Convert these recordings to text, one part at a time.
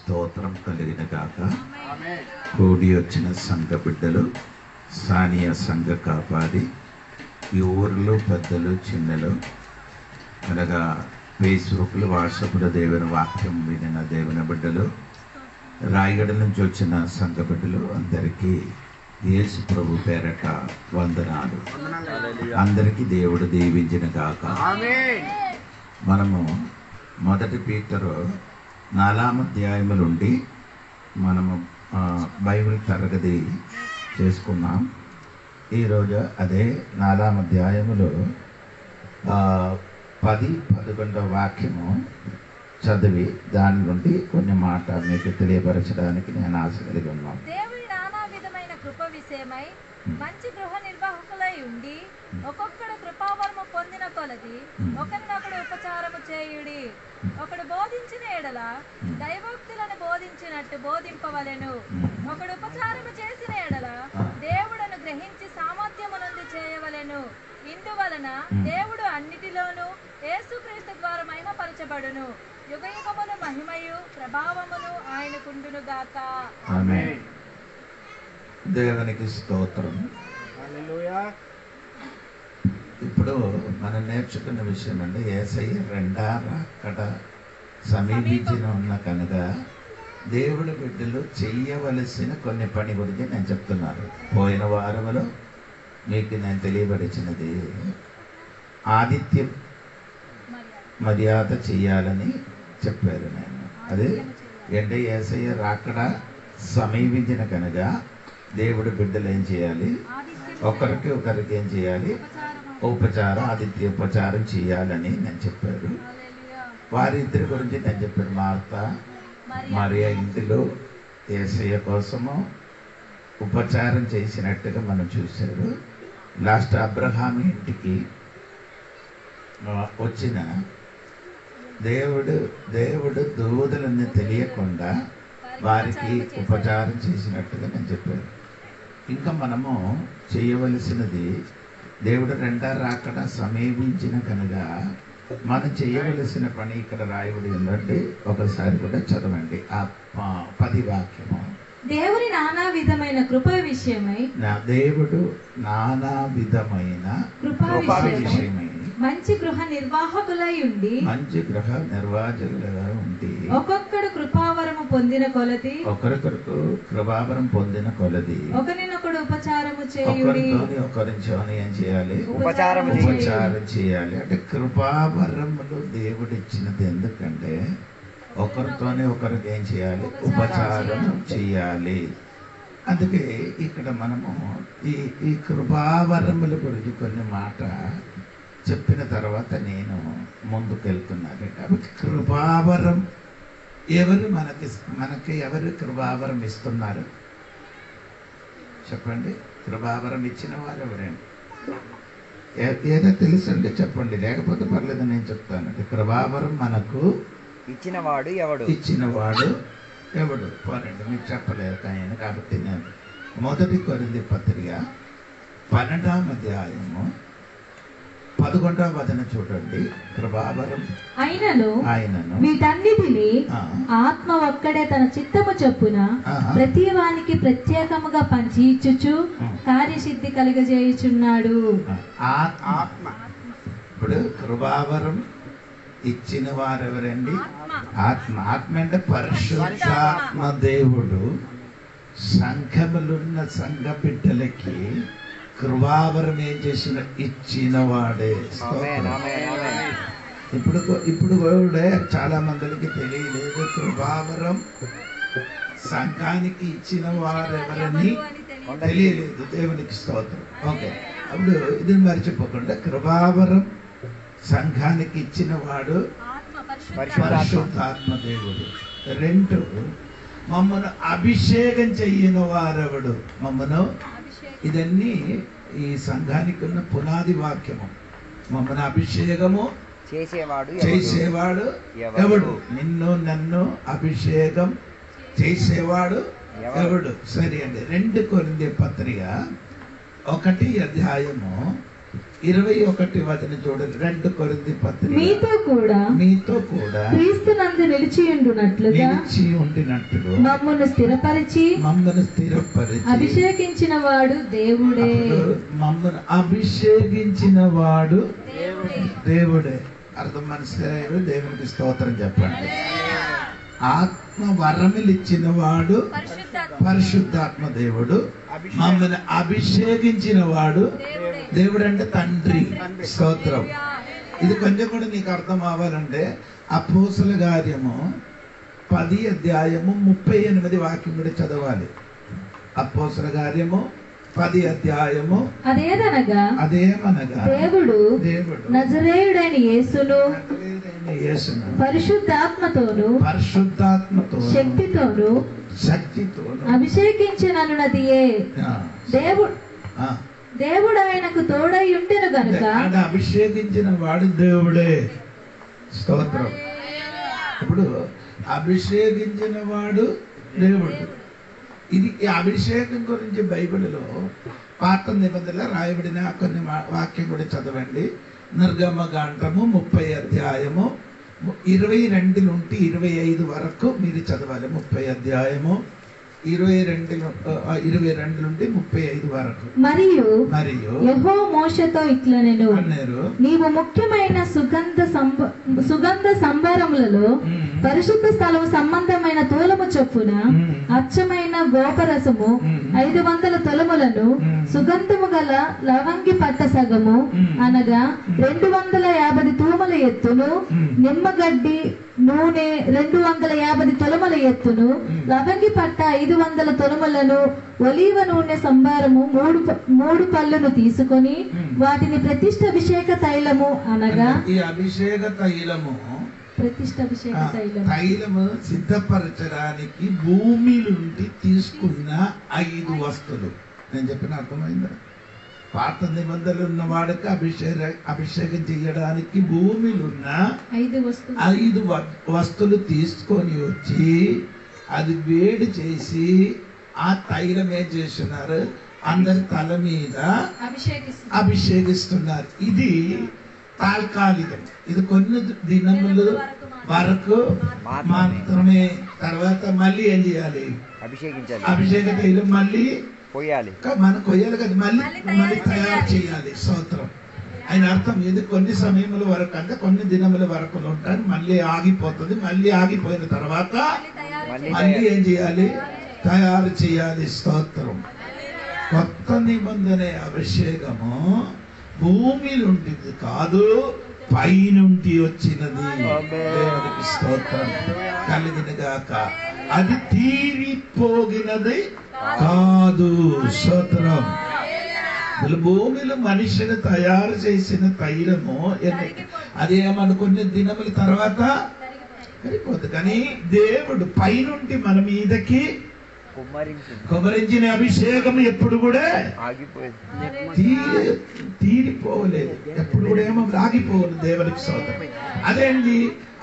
స్తోత్రం కలిగిన గాక. కూడి వచ్చిన సంఘ బిడ్డలు, స్థానియ సంఘ కాపాడి, ఈ ఊర్లో పెద్దలు చిన్నలు, అనగా ఫేస్బుక్లు వాట్సాప్లో దేవుని వాక్యం వినిన దేవుని బిడ్డలు, రాయగడ నుంచి వచ్చిన సంఘ బిడ్డలు అందరికీ యేసు ప్రభు పేరట వందనాలు. అందరికీ దేవుడు దీవించిన గాక. మనము 1 పీతరు 4వ అధ్యాయం నుండి మనము బైబిల్ తరగతి చేసుకున్నాం. ఈరోజు అదే 4వ అధ్యాయములో 10-11 వాక్యము చదివి దాని నుండి కొన్ని మాట మీకు తెలియపరచడానికి నేను ఆశ కలిగి ఉన్నాను. దేవుని నానా విధమైన కృప విషయమై మంచి గృహ నిర్వాహకులై ఉండి ఒక్కొక్కడు కృపావరము పొందిన కొలది ఒకరినొకడు ఉపచారము చేయుడి. ఒకడు బోధించిన ఎడల దైవోక్తులను బోధించినట్టు బోధింపవలెను. ఒకడు ఉపచారము చేసిన ఎడల దేవుడను గ్రహించి సామర్థ్యమునందు చేయవలెను. ఇందువలన దేవుడు అన్నిటిలోనూ యేసుక్రీస్తు ద్వారా మహిమపరచబడును. యుగయుగములు మహిమయు ప్రభావమును ఆయనకుండును గాక. ఆమేన్. దేవునికి స్తోత్రం. ఇప్పుడు మనం నేర్చుకున్న విషయం అండి, యేసయ్య రెండవ రాకడ సమీపించిన ఉన్న కనుక దేవుడి బిడ్డలు చెయ్యవలసిన కొన్ని పని గురించి నేను చెప్తున్నాను. పోయిన వారములో మీకు నేను తెలియపరిచినది ఆతిథ్య మర్యాద చెయ్యాలని చెప్పారు. నేను అదే అంటే యేసయ్య రాకడ సమీపించిన కనుక దేవుడి బిడ్డలు ఏం చేయాలి, ఒకరికి ఏం చేయాలి, ఆతిథ్యోపచారం చేయాలని నేను చెప్పారు. వారిద్దరి గురించి నేను చెప్పాను. మార్తా మరియా ఇంటిలో యేసయ్య కోసము ఉపచారం చేసినట్టుగా మనం చూశారు. లాస్ట్ అబ్రహాం ఇంటికి వచ్చిన దేవుడు దూదలని తెలియకుండా వారికి ఉపచారం చేసినట్టుగా నేను చెప్పాను. ఇంకా మనము చేయవలసినది, దేవుడు రెండవ రాకడ సమీపించిన కనుక మనం చేయవలసిన పని ఇక్కడ రాయబడి ఉందండి. ఒకసారి కూడా చదవండి ఆ 10 వాక్యము. దేవుని నానా విధమైన కృప విషయమై దేవుడు నానా విధమైన కృప విషయమై మంచి గృహ నిర్వాహకులై ఉండి ఒక్కొక్కడు కృపావరము పొందిన కొలది ఒకరికొరకు కృపావరం పొందిన కొలది ఒకరినొకడు ఉపచారము చేయుడి. ఒకరిని ఏం చేయాలి, ఉపచారం చేయాలి. అంటే కృపావరములు దేవుడు ఇచ్చినది ఎందుకంటే ఒకరితోనే ఒకరికి ఏం చేయాలి, ఉపచారం చేయాలి. అందుకే ఇక్కడ మనము ఈ కృపావరముల గురించి కొన్ని మాట చెప్పిన తర్వాత నేను ముందుకెళ్తున్నాను. కాబట్టి కృపావరం మనకి ఎవరు కృపావరం ఇస్తున్నారు చెప్పండి. కృపావరం ఇచ్చిన వారు ఎవరండి? ఏదో తెలుసండి చెప్పండి, లేకపోతే పర్లేదు నేను చెప్తానండి. కృపావరం మనకు ఇచ్చినవాడు ఎవడు పోనండి, మీకు చెప్పలేదు ఆయన. కాబట్టి నేను 1 కొరింథీ పత్రిక 12వ అధ్యాయము 11వ వచనం చూడండి. కృపావరం ఆయనను వీటన్నిటిని ఆత్మ ఒక్కడే తన చిత్తము చొప్పున ప్రతి వానికి ప్రత్యేకముగా పంచి ఇచ్చుచు కార్యసిద్ధి కలుగజేయుచున్నాడు. ఆత్మ. ఇప్పుడు కృపావరం ఇచ్చిన వారెవరండి? ఆత్మ. ఆత్మ అంటే పరిశుద్ధాత్మ. దేవుడు సంఘములున్న సంఘ బిడ్డలకి కృపావరం ఏం చేసిన ఇచ్చిన వాడే. ఇప్పుడు కూడా చాలా మందికి తెలియలేదు కృపావరం సంఘానికి ఇచ్చిన వారెవరని తెలియలేదు. దేవునికి స్తోత్రం. ఓకే, అప్పుడు ఇది మర్చిపోకుండా కృపావరం సంఘానికి ఇచ్చిన వాడు పరిశుద్ధాత్మ దేవుడు. 2, మమ్మను అభిషేకం చెయ్యిన వారెవడు. మమ్మను, ఇదన్నీ ఈ సంఘానికి ఉన్న పునాది వాక్యము. మమ్మను అభిషేకము చేసేవాడు ఎవడు? నిన్ను నన్ను అభిషేకం చేసేవాడు ఎవడు? సరే అండి. 2 కొరింథీ పత్రిక 1వ అధ్యాయము 21 వచనం చూడండి. 2 కొరింథీ పత్రిక. మీతో కూడా క్రీస్తునందు నిలిచి ఉండినట్లుగా మమ్మల్ని స్థిరపరిచి అభిషేకించిన వాడు దేవుడే. మమ్మల్ని అభిషేకించిన వాడు దేవుడే. అర్థం మనసు దేవునికి స్తోత్రం చెప్పండి. ఆత్మ వరములు ఇచ్చిన వాడు పరిశుద్ధాత్మ దేవుడు. మమ్మల్ని అభిషేకించిన వాడు దేవుడు అంటే తండ్రి. స్తోత్రం. ఇది కొంచెం కూడా నీకు అర్థం అవ్వాలంటే అపోస్తల కార్యము 10 అధ్యాయము 38 వాక్యం కూడా చదవాలి. అపోస్తల కార్యము 10 అధ్యాయము. అదేమనగా దేవుడు నజరేయుడైన యేసును పరిశుద్ధాత్మతోను శక్తితోను అభిషేకించినన్నదియే. దేవుడు ఆయనకు తోడై ఉండెను గనుక అభిషేకించిన వాడు దేవుడే. స్తోత్రం. ఇప్పుడు అభిషేకించిన వాడు దేవుడు. ఇది ఈ అభిషేకం గురించి బైబిల్లో పాత నిబంధనలో రాయబడిన కొన్ని వాక్యం కూడా చదవండి. నిర్గమకాండము 30 అధ్యాయము 22 నుండి 25 వరకు మీరు చదవాలి. 30 అధ్యాయము 22 నుండి 35 వరకు. మరియు యెహోవా మోషేతో ఇట్లనెను, నీవు ముఖ్యమైన సుగంధ సంభారములలో పరిశుద్ధ స్థలము సంబంధమైన తూలము చొప్పున అచ్చమైన గోపరసము 500 తులములను, సుగంధము గల లవంగి పట్ట సగము అనగా 250 తూముల ఎత్తును, నిమ్మగడ్డి నూనె 250 తులముల ఎత్తును, లవంగి పట్ట 500 తులములను, ఒలీవ నూనె సంభారము 3 పళ్ళను తీసుకొని వాటిని ప్రతిష్ఠాభిషేక తైలము అనగా ఈ అభిషేక తైలము తైలము సిద్ధపరచడానికి భూమి నుండి తీసుకున్న 5 వస్తువులు. నేను చెప్పిన అర్థమైందా? పాత నిబంధనలు ఉన్న వాడికి అభిషేకం చేయడానికి భూమిలో ఉన్న 5 వస్తువులు తీసుకొని వచ్చి అది వేడి చేసి ఆ తైలం ఏం చేస్తున్నారు, అందరి తల మీద అభిషేకిస్తున్నారు. ఇది తాత్కాలికం. ఇది కొన్ని దినములు వరకు మాత్రమే. తర్వాత మళ్ళీ ఏం చేయాలి? అభిషేక తైలం మళ్ళీ మనం కొయ్యాలి కదా, మళ్ళీ తయారు చేయాలి. స్తోత్రం. ఆయన అర్థం ఇది కొన్ని సమయముల వరకు అంటే కొన్ని దినముల వరకు ఉంటాను, మళ్ళీ ఆగిపోతుంది. మళ్ళీ ఆగిపోయిన తర్వాత మళ్ళీ ఏం చేయాలి? తయారు చేయాలి. స్తోత్రం. కొత్త నిబంధన అభిషేకము భూమి నుండి కాదు, పైనుండి వచ్చినది. దేవునికి స్తోత్రం కలిగిన గాక. అది తీరిపోగినది కాదు. స్తోత్రం. భూమిలో మనిషిని తయారు చేసిన తైలము అదేమనుకునే దినముల తర్వాత సరిపోతుంది. కానీ దేవుడు పైనుండి మన మీదకి కుమ్మరించిన అభిషేకం ఎప్పుడు కూడా తీరిపోలేదు. ఎప్పుడు కూడా ఏమో ఆగిపోదు. దేవునికి స్తోత్రం. అదేంటి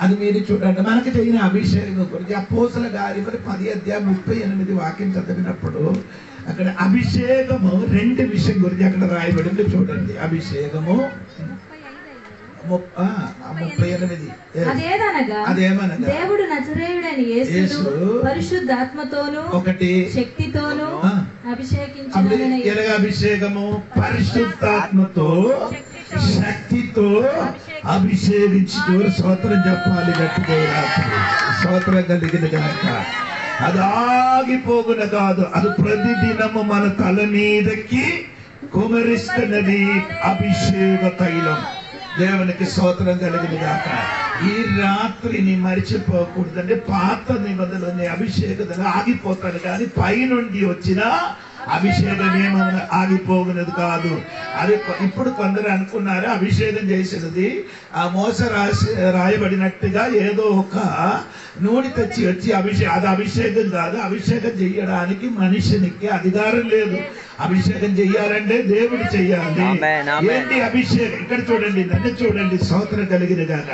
అది మీరు చూడండి. మనకి జరిగిన అభిషేకం గురించి అపోస్తల కార్యములు 10 అధ్యాయం 38 వాక్యం చదివినప్పుడు అక్కడ అభిషేకము 2 విషయం గురించి అక్కడ రాయబడింది. చూడండి. అభిషేకము 38 అదేమనగా దేవుడు నజరేయుడైన యేసును పరిశుద్ధాత్మతోను శక్తితోను అభిషేకించును. అభిషేకము పరిశుద్ధాత్మతో శక్తితో అభిషేకించు. స్తోత్రం చెప్పాలి గట్టిగా. స్తోత్రం కలిగిన కనుక అది ఆగిపోగున కాదు, అది ప్రతిదినము మన తల మీదకి కుమరిస్తున్నది అభిషేక తైలం. దేవునికి స్తోత్రం కలిగిన గాక. ఈ రాత్రిని మరిచిపోకూడదండి. పాత నిబంధనలు అభిషేకం ఆగిపోతాడు, కానీ పైనుండి వచ్చిన అభిషేకం ఏమన్నా ఆగిపోగినది కాదు. అది ఇప్పుడు కొందరు అనుకున్నారు అభిషేకం చేసినది ఆ మోస రాయబడినట్టుగా ఏదో ఒక నూనె తెచ్చి వచ్చి అది అభిషేకం కాదు. అభిషేకం చెయ్యడానికి మనిషినికి అధికారం లేదు. అభిషేకం చెయ్యాలంటే దేవుడు చెయ్యాలి. ఏంటి అభిషేకం? ఇక్కడ చూడండి, నన్ను చూడండి. స్తోత్రం కలిగిన గాక.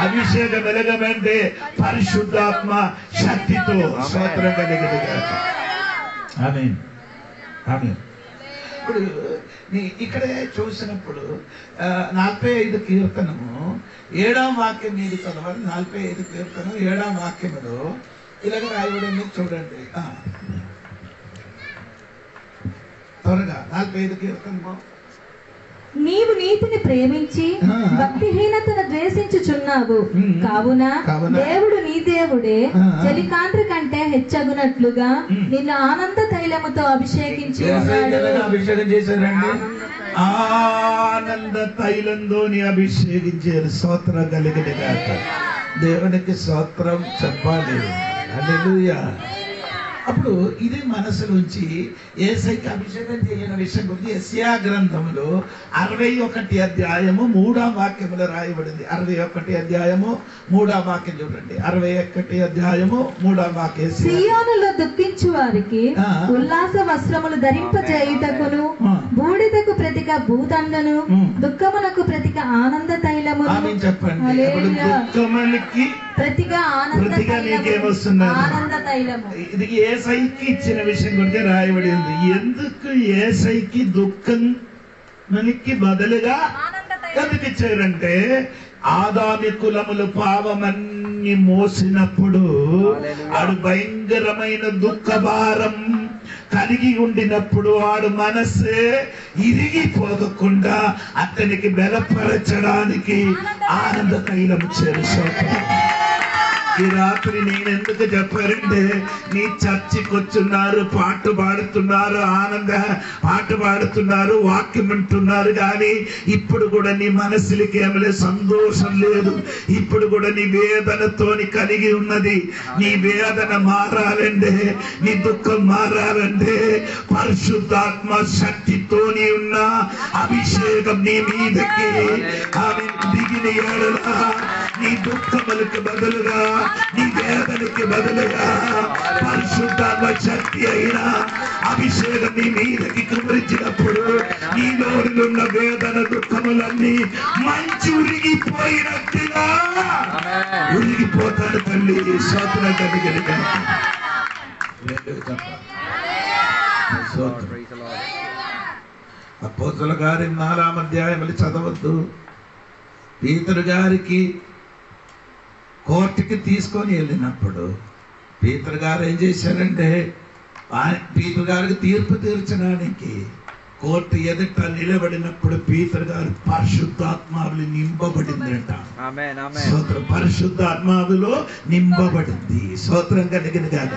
అభిషేకం ఎలాగంటే పరిశుద్ధాత్మ శక్తితో. స్తోత్రం కలిగిన గాక. ఆమేన్. ఆమేన్. ఇప్పుడు ఇక్కడే చూసినప్పుడు 45 కీర్తనము 7వ వాక్యం మీరు చదవాలి. 45 కీర్తనం 7వ వాక్యములో ఇలాగ రాయబడింది చూడండి. త్వరగా 45 కీర్తనము. నీవు నీతిని ప్రేమించి భక్తిహీనతను ద్వేషించుచున్నావు, కావున దేవుడు నీ దేవుడే చలికాంత్రి కంటే హెచ్చగునట్లుగా నిన్ను ఆనంద తైలముతో అభిషేకించి అభిషేకం చేశారండి. ఆనంద తైలంతో అభిషేకించారు. స్తోత్రం కలిగిన గాక. దేవునికి స్తోత్రం చెప్పాలి. హల్లెలూయా. అప్పుడు ఇది మనసులోంచి యేసయ్యకి అభిషేకం చేయని విషయం గురించి యెషయా గ్రంథంలో 61 అధ్యాయము 3వ వాక్యములో రాయబడింది. 61 అధ్యాయము 3వ వాక్యం చూడండి. 61 అధ్యాయము 3వ వాక్యం. సియోనులో దుఃఖించు వారికి ఉల్లాస వస్త్రములు ధరింపజేయుటకును బూడిదకు ప్రతిగా భూదండను దుఃఖమునకు ప్రతిగా ఆనంద తైలము. చెప్పండి. దుఃఖములకి ప్రతిగా ఆనంద తైలము. ఇది యేసయ్యకి ఇచ్చిన విషయం గురించి రాయబడి ఉంది. ఎందుకు యేసయ్యకి దుఃఖం మనకి బదులుగా ఎందుకు ఇచ్చారంటే ఆదామి కులములు పాపమన్ని మోసినప్పుడు ఆడు భయంకరమైన దుఃఖ భారం కలిగి ఉండినప్పుడు వాడు మనస్సే ఇరిగిపోకుండా అతనికి బలపరచడానికి ఆనంద తైలం చేశారు. ఈ రాత్రి నేనెందుకు చెప్పారంటే నీ చర్చికి వచ్చున్నారు, పాట పాడుతున్నారు, ఆనంద పాట పాడుతున్నారు, వాక్యం వింటున్నారు, కానీ ఇప్పుడు కూడా నీ మనసులకి ఏమలే సంతోషం లేదు. ఇప్పుడు కూడా నీ వేదనతోని కలిగి ఉన్నది. నీ వేదన మారాలంటే, నీ దుఃఖం మారాలంటే పరిశుద్ధాత్మ శక్తితోని ఉన్న అభిషేకం నీ మీదకి ఆమె దిగిన ఏడలా నీ దుఃఖములకు బదులుగా, నీ వేదనకి బదులుగా పరిశుద్ధాత్మ శక్తి అయిన అభిషేకం నీ మీదకి కుమరించినప్పుడు నీలోని ఉన్న వేదన దుఃఖములన్నీ మంచి ఉరిగిపోయినట్టుగా ఉరిగిపోతాడు తల్లి. స్తోత్రం కలిగిన అపోస్తలుల గారి 4వ అధ్యాయములు చదవద్దు. పీతరు గారికి కోర్టుకి తీసుకొని వెళ్ళినప్పుడు పీతరు గారు ఏం చేశారంటే పీతరు గారికి తీర్పు తీర్చడానికి కోర్టు ఎదుట నిలబడినప్పుడు పీతరు గారు పరిశుద్ధాత్మలో నింపబడిందంట. స్తోత్రం. పరిశుద్ధాత్మలో నింపబడింది. స్తోత్రం కలిగిన కాదు.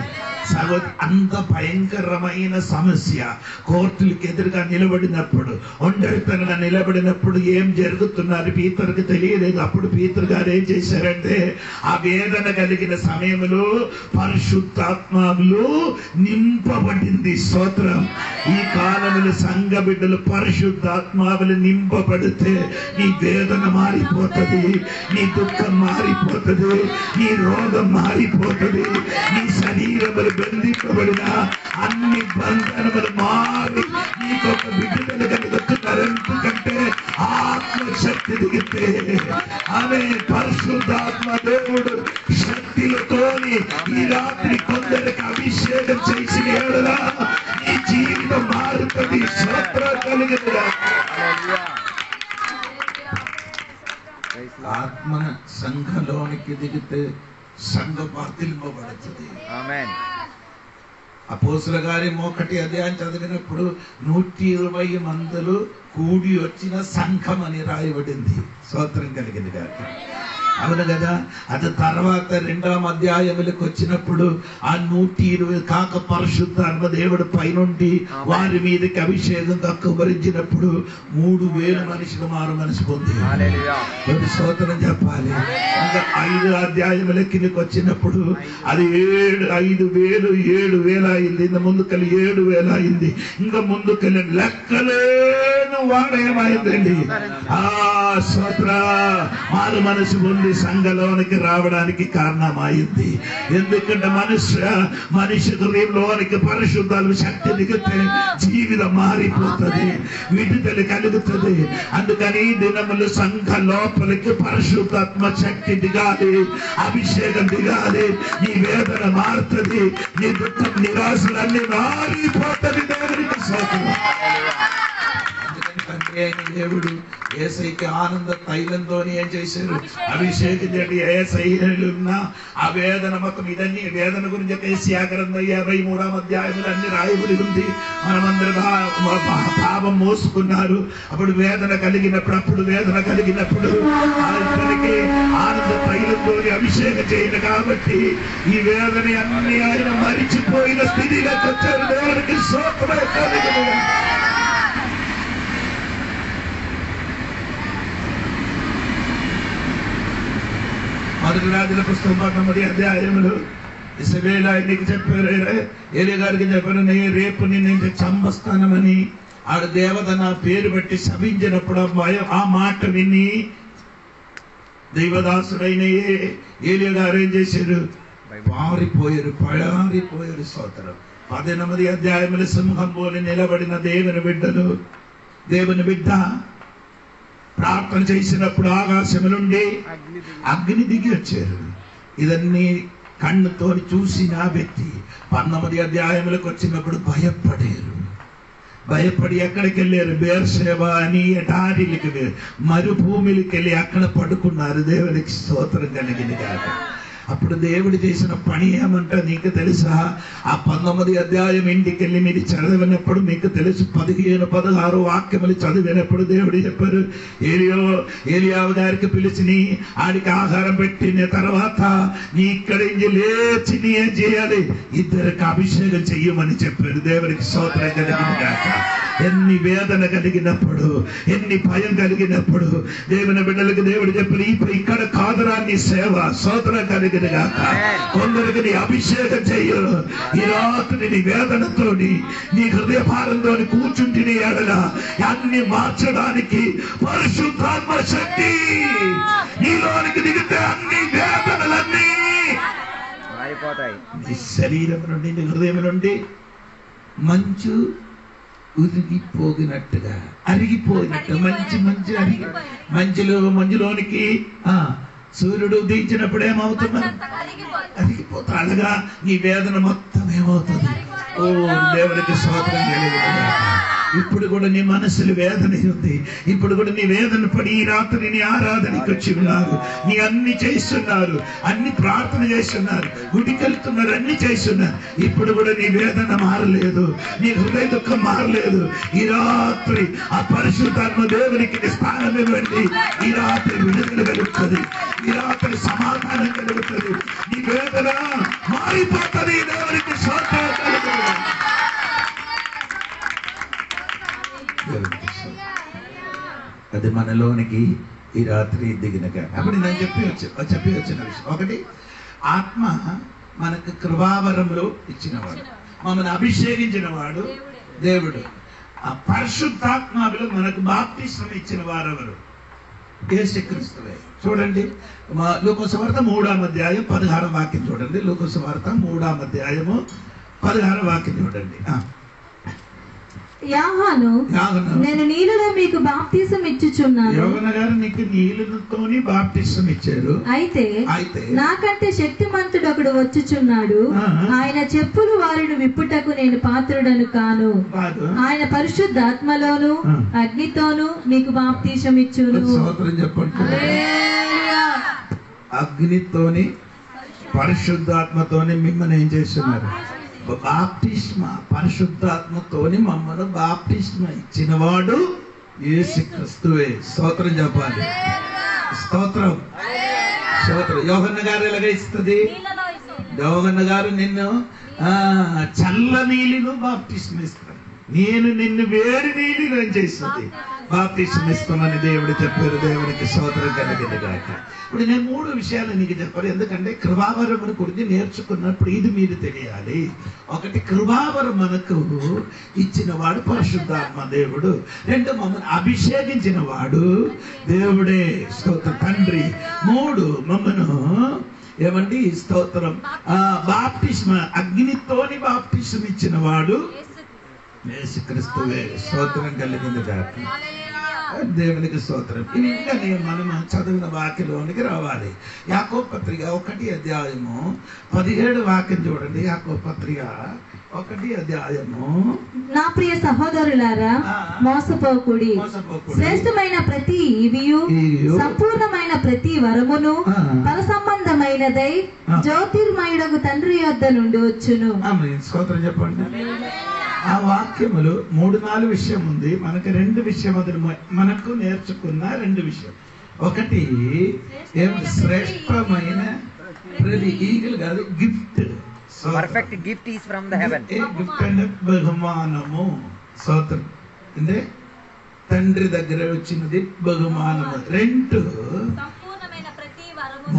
అంత భయంకరమైన సమస్య కోర్టులకు ఎదురుగా నిలబడినప్పుడు, ఒంటరితనంగా నిలబడినప్పుడు ఏం జరుగుతున్నారు పీతరుకి తెలియలేదు. అప్పుడు పీతరు గారు ఏం చేశారంటే ఆ వేదన కలిగిన సమయంలో పరిశుద్ధాత్మలో నింపబడింది. స్తోత్రం. ఈ కాలంలో సంఘ బిడ్డలు పరిశుద్ధాత్మలు నింపబడితే నీ వేదన మారిపోతుంది, నీ దుఃఖం మారిపోతుంది, నీ రోగం మారిపోతుంది, నీ శరీరములు బంధింపబడిన అన్ని బంధనములు మారి నీకొక విడుదల కలుగుతున్నారు. ఎందుకంటే ఆత్మశక్తి దిగితే ఆమె పరిశుద్ధాత్మ దేవుడు శక్తులతోని ఈ రాత్రి కొందరికి అభిషేకం చేసిన ఏడలా నీ జీవితం మారుతుంది. స్తోత్రం కలిగిన ఆత్మ సంఘంలోనికి దిగితే సంఘ వర్ధిల్పబడుతుంది. అపోస్తలుల గారి 1వ అధ్యాయం చదివినప్పుడు 120 మందులు కూడి వచ్చిన సంఘం అని రాయబడింది. స్తోత్రం కలిగింది గాక. అవును కదా. అది తర్వాత 2వ అధ్యాయములకు వచ్చినప్పుడు ఆ 120 కాక పరిశుద్ధాత్మ దేవుడు పైనుండి వారి మీదకి అభిషేకంగా కుమరించినప్పుడు 3000 మనుషులు మారు మనసు పొంది స్తోత్రం చెప్పాలి. ఇంకా 5 అధ్యాయములకి వచ్చినప్పుడు అది 7,000 అయింది. ఇంత ముందుకెళ్ళి 7,000 అయింది. ఇంకా ముందుకెళ్ళి లెక్కలేను వాడేమైందండి. ఆ స్తోత్ర మారు మనసు పొంది మళ్ళీ సంఘంలోనికి రావడానికి కారణమైంది. ఎందుకంటే మనిషి హృదయంలోనికి పరిశుద్ధాలు శక్తి దిగితే జీవితం మారిపోతుంది, విడుదల కలుగుతుంది. అందుకని ఈ దినములు సంఘ లోపలికి పరిశుద్ధాత్మ శక్తి దిగాలి, అభిషేకం దిగాలి. నీ వేదన మారుతుంది, నీ దుఃఖం నిరాశలన్నీ మారిపోతుంది. దేవునికి స్తోత్రం. తండ్రి అయిన దేవుడు యేసయ్యకి ఆనంద తైలంతో ఏం చేశారు? అభిషేకించండి. యేసయ్యలో ఉన్న ఆ వేదన మొత్తం, ఇదన్నీ వేదన గురించి యేషయా గ్రంథం 53వ అధ్యాయంలో అన్ని రాయబడి ఉంది. మనమందరూ పాపం మోసుకున్నారు. అప్పుడు వేదన కలిగినప్పుడు ఆయనకి ఆనంద తైలంతో అభిషేకం చేయను కాబట్టి ఈ వేదన అన్ని ఆయన మరిచిపోయిన స్థితిలోకి వచ్చారు. దేవునికి స్తోత్రం. మొదటి రాజుల పుస్తకం 19వ అధ్యాయంలో ఇశ్రాయేలు ఆయనకి చెప్పారు, ఏలియా గారికి చెప్పారు, రేపు నేను చంపస్తానమని. ఆడ దేవత నా పేరు బట్టి శపించినప్పుడు ఆ మాట విని దైవదాసుడైన ఏలియా గారు ఏం చేశారు? పారిపోయారు. స్తోత్రం. 19వ అధ్యాయంలో సింహం పోలి నిలబడిన దేవుని బిడ్డ ప్రార్థన చేసినప్పుడు ఆకాశము నుండి అగ్ని దిగి వచ్చారు. ఇదన్నీ కన్నుతో చూసిన వ్యక్తి 19వ అధ్యాయంలోకి వచ్చినప్పుడు భయపడి ఎక్కడికి వెళ్ళారు? బేర్షెబా అని ఎటారిలకు మరుభూమికి వెళ్ళి అక్కడ పడుకున్నారు. దేవునికి స్తోత్రం కలిగింది కాక. అప్పుడు దేవుడు చేసిన పని ఏమంటే నీకు తెలుసా? ఆ 19వ అధ్యాయం ఇంటికి వెళ్ళి మీరు చదివినప్పుడు మీకు తెలుసు. 15-16 వాక్యములు చదివినప్పుడు దేవుడు చెప్పారు, ఏలియావు గారికి పిలిచి ఆడికి ఆహారం పెట్టిన తర్వాత నీ ఇక్కడి నుంచి లేచి నీ ఏం చేయాలి? ఇద్దరికి అభిషేకం చెయ్యమని చెప్పారు. దేవునికి స్తోత్రం కలిగింది కాక. ఎన్ని వేదన కలిగినప్పుడు, ఎన్ని భయం కలిగినప్పుడు దేవుని బిడ్డలకు దేవుడు చెప్పారు, ఇక్కడ కాదురా నీ సేవ. స్తోత్రం కలిగిన గాక. కొందరికి నీ అభిషేకం చెయ్యరు. ఈ రాత్రి నీ వేదనతో నీ హృదయ భారంతో కూర్చుంటే నీ ఎడల అన్ని మార్చడానికి పరిశుద్ధాత్మ శక్తి నీలోనికి దిగితే అన్ని వేదనలన్నీ నీ శరీరం నుండి, నీ హృదయం నుండి మంచు ఉరిగిపోగినట్టుగా అరిగిపోయినట్టు మంచులోనికి సూర్యుడు ఉదయించినప్పుడు ఏమవుతుంది? అరిగిపోతా. అలాగా నీ వేదన మొత్తం ఏమవుతుంది? ఓ దేవునికి స్తోత్రం కలిగింది. ఇప్పుడు కూడా నీ మనసులో వేదన ఉంది. ఇప్పుడు కూడా నీ వేదన పడి ఈ రాత్రి నీ ఆరాధనకి వచ్చి ఉన్నారు. నీ అన్ని చేస్తున్నారు, అన్ని ప్రార్థన చేస్తున్నారు, గుడికి వెళ్తున్నారు, అన్ని చేస్తున్నారు. ఇప్పుడు కూడా నీ వేదన మారలేదు, నీ హృదయ దుఃఖం మారలేదు. ఈ రాత్రి ఆ పరిశుద్ధాత్మ దేవునికి స్థానం ఇవ్వండి. ఈ రాత్రి విడుదల కలుగుతుంది, ఈ రాత్రి సమాధానం కలుగుతుంది, నీ వేదన మారిపోతుంది. దేవునికి స్తోత్రం కలుగుతుంది. అది మనలోనికి ఈ రాత్రి దిగినగా. అప్పుడు నేను చెప్పి వచ్చిన విషయం ఒకటి, ఆత్మ మనకు కృపావరములు ఇచ్చినవాడు, మమ్మల్ని అభిషేకించిన వాడు దేవుడు. ఆ పరిశుద్ధాత్మలో మనకు బాప్తిస్మం ఇచ్చిన వారెవరు? యేసుక్రీస్తువే. చూడండి, లూకా సువార్త 3వ అధ్యాయం 16వ వాక్యం చూడండి. లూకా సువార్త 3వ అధ్యాయము 16వ వాక్యం చూడండి. యోహాను, నేను నీళ్ళలో మీకు బాప్తిసం ఇచ్చుచున్నాను. యోహాను గారు నీకు నీళ్ళతోని బాప్తిసం ఇచ్చారు. అయితే నాకంటే శక్తిమంతుడు ఒకడు వచ్చుచున్నాడు, ఆయన చెప్పులు వారిని విప్పుటకు నేను పాత్రుడను కాను. ఆయన పరిశుద్ధాత్మలోను అగ్నితోను మీకు బాప్తిసం ఇచ్చును. చెప్పండి. అగ్నితోని పరిశుద్ధాత్మతోని మిమ్మల్ని ఏం చేస్తున్నారు? బాప్తిస్మ. పరిశుద్ధాత్మతోని మమ్మల్ని బాప్తిస్మ ఇచ్చిన వాడు యేసుక్రీస్తువే. స్తోత్రం చెప్పాలి. స్తోత్రం. యోహన్న గారు ఎలాగ ఇస్తుంది? యోహన్న గారు నిన్ను చల్ల నీళ్ళను బాప్తిస్మ ఇస్తాడు. నేను నిన్ను వేడి నీళ్ళు చేస్తుంది. బాప్తిసం ఇస్తామని దేవుడు చెప్పారు. దేవునికి స్తోత్రం కలిగింది గాక. ఇప్పుడు నేను 3 విషయాలు నీకు చెప్పాను. ఎందుకంటే కృపావరమును గురించి నేర్చుకున్నప్పుడు ఇది మీరు తెలియాలి. ఒకటి, కృపావరం మనకు ఇచ్చిన వాడు పరిశుద్ధాత్మ దేవుడు. 2, మమ్మల్ని అభిషేకించిన వాడు దేవుడే, స్తోత్రం తండ్రి. 3, మమ్మను ఏమండి స్తోత్రం బాప్తిస్మ అగ్నితోని బాప్తిస్మ ఇచ్చిన వాడు యేసుక్రీస్తువే. స్తోత్రం కలిగింది గాక. దేవునికి స్తోత్రం. ఇంకా మనం చదివిన వాక్యంలోనికి రావాలి. యాకోబు పత్రిక 1వ అధ్యాయము 17వ వాక్యం చూడండి. యాకోబు పత్రిక 1వ అధ్యాయము. నా ప్రియ సహోదరులారా, మోసపోకుడి. శ్రేష్టమైన ప్రతి ఈవియు సంపూర్ణమైన ప్రతి వరమును పర సంబంధమైనదై జ్యోతిర్మయుడకు తండ్రి యొద్ద నుండి వచ్చును. స్తోత్రం చెప్పండి. ఆ వాక్యములు 3-4 విషయం ఉంది. మనకు 2 విషయం మనకు నేర్చుకున్న 2 విషయం. ఒకటి శ్రేష్టమైన ప్రతి ఈగలు కాదు, gift. Perfect gift is from the heaven. Gift అంటే బహుమానము. స్తోత్రం అంటే తండ్రి దగ్గర వచ్చినది బహుమానము. 2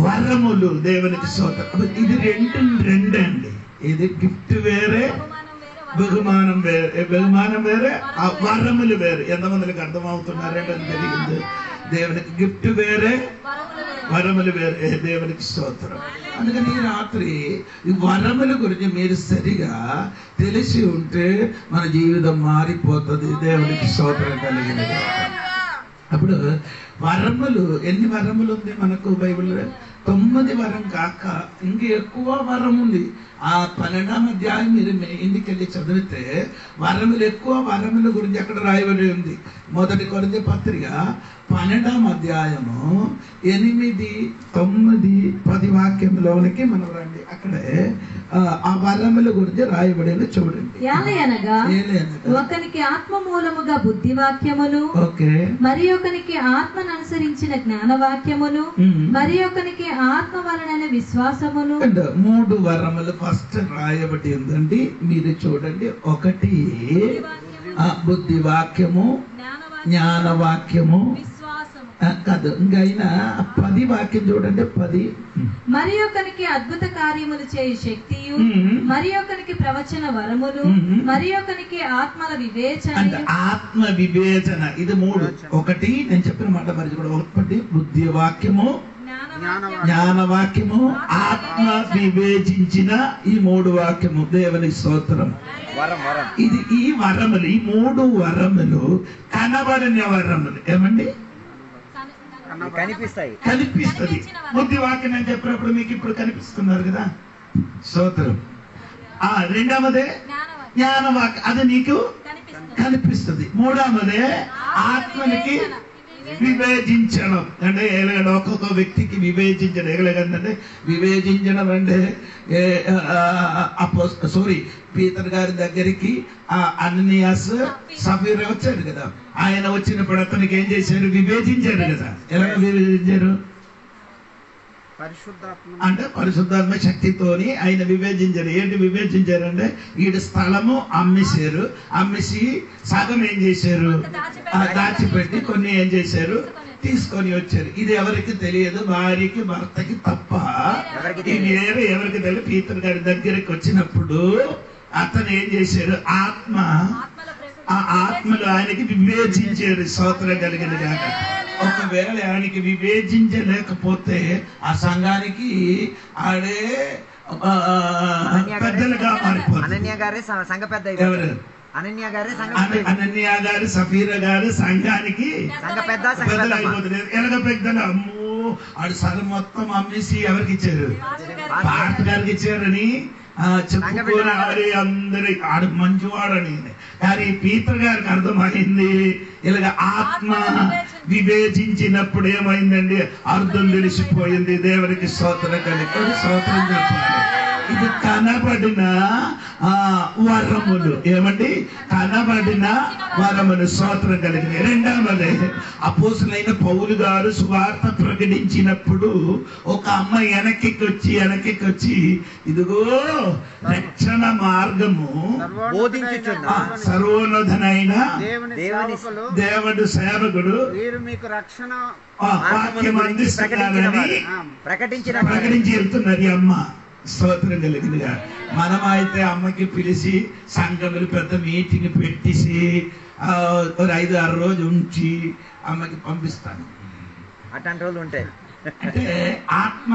వరములు. దేవునికి స్తోత్రం. ఇది 2 అండి. ఇది గిఫ్ట్ వేరే, బహుమానం వేరే. బహుమానం వేరే, ఆ వరములు వేరే. ఎంతమందికి అర్థమవుతున్నారంటే తెలియదు. దేవునికి గిఫ్ట్ వేరే, వరములు వేరే. దేవునికి స్తోత్రం. అందుకని ఈ రాత్రి ఈ వరముల గురించి మీరు సరిగా తెలిసి ఉంటే మన జీవితం మారిపోతుంది. దేవునికి స్తోత్రం కలిగింది. అప్పుడు వరములు, ఎన్ని వరములు ఉంది మనకు బైబిల్లో? 9 వరం కాక ఇంక ఎక్కువ వరం ఉంది. ఆ 12వ అధ్యాయం మీరు ఇంటికి వెళ్ళి చదివితే వరములు ఎక్కువ, వరముల గురించి అక్కడ రాయబడి ఉంది. 1 కొరింథీ పత్రిక 12వ అధ్యాయము 8, 9, 10 వాక్యంలోనికి మనం రండి. అక్కడే ఆ వరముల గురించి రాయబడి చూడండి. ఒకనికి ఆత్మ మూలముగా బుద్ధి వాక్యమును, మరి ఒకనికి ఆత్మను అనుసరించిన జ్ఞాన వాక్యమును, మరి ఒకనికి ఆత్మ వలన విశ్వాసమును. 3 వరములు ఫస్ట్ రాయబడి ఉందండి. మీరు చూడండి. ఒకటి బుద్ధి వాక్యము, జ్ఞాన వాక్యము కాదు, ఇంకైనా 10 వాక్యం చూడండి. 10 మరి ఒకరికి అద్భుత కార్యములు చేయు శక్తియు, మరి ఒకరికి ప్రవచన వరములు, మరి ఒకరికి ఆత్మల వివేచన. అంటే ఆత్మ వివేచన. ఇది 3. ఒకటి నేను చెప్పిన మాట మరి కూడా. ఒకటి బుద్ధి వాక్యము, జ్ఞాన వాక్యము, ఆత్మ వివేచించిన ఈ 3 వాక్యము. దేవుని స్తోత్రం. ఇది ఈ వరములు, ఈ 3 వరములు కనబడిన వరములు. ఏమండి? కనిపిస్తుంది. బుద్ధి వాక్యం అని చెప్పినప్పుడు మీకు ఇప్పుడు కనిపిస్తున్నారు కదా. స్తోత్రం. 2వదే జ్ఞాన వాక్యం, అది నీకు కనిపిస్తుంది. 3వదే ఆత్మనికి వివేచించడం. అంటే ఎలాగంటే ఒక్కొక్క వ్యక్తికి వివేచించడం. ఎలాగంటే వివేచించడం అంటే పీతర్ గారి దగ్గరికి అననీయాస్ సఫీరా వచ్చాడు కదా. ఆయన వచ్చినప్పుడు అతనికి ఏం చేశారు? వివేచించారు కదా. ఎలా వివేచించారు అంటే పరిశుద్ధాత్మ శక్తితోని ఆయన వివేచించారు. ఏంటి వివేచించారంటే వీడి స్థలము అమ్మేశారు. అమ్మేసి సగం ఏం చేశారు? దాచిపెట్టి కొన్ని ఏం చేశారు? తీసుకొని వచ్చారు. ఇది ఎవరికి తెలియదు, భార్యకి భర్తకి తప్ప. ఇది ఎవరికి తెలియదు. పీతర్ గారి దగ్గరికి వచ్చినప్పుడు అతను ఏం చేశారు? ఆ ఆత్మలు ఆయనకి వివేచించారు. స్తోత్రం కలిగిన కాక. ఒకవేళ ఆయనకి వివేచించలేకపోతే ఆ సంఘానికి ఆడే పెద్దలుగా మారిపోతుంది. అనన్య గారు సఫీరా గారు సంఘానికి పెద్దలైపోతుంది. ఎలాగ పెద్దలు? అమ్మో, ఆడు సగం మొత్తం అమ్మేసి ఎవరికి ఇచ్చారు? భారత్ గారికి ఇచ్చారని చెప్పుకోవాలి అందరి. ఆడు మంచివాడని. కానీ పీతర్ గారికి అర్థమైంది. ఇలాగ ఆత్మ వివేచించినప్పుడు ఏమైందండి? అర్థం తెలిసిపోయింది. దేవునికి స్తోత్రం కలిగి స్తోత్రం చెప్పాలి. ఇది కనబడిన వరములు. ఏమండి? కనబడిన వరములు. స్తోత్రం కలిగిన. 2వది అపోస్తలుడైన పౌలు గారు సువార్త ప్రకటించినప్పుడు ఒక అమ్మాయి వెనక్కి వచ్చి ఇదిగో రక్షణ మార్గము బోధించుచున్న సర్వోన్నతుడైన దేవుడు సేవకుడు వీరు మీకు రక్షణ వాక్యం అందిస్తున్నారని ప్రకటించి వెళ్తున్నారు ఈ అమ్మ. స్తోత్రం కలిగిందిగా. మనమైతే అమ్మకి పిలిచి సంఘములు పెద్ద మీటింగ్ పెట్టేసి 5-6 రోజు ఉంచి అమ్మకి పంపిస్తాను. అట్లాంటి రోజులు ఉంటాయి. అంటే ఆత్మ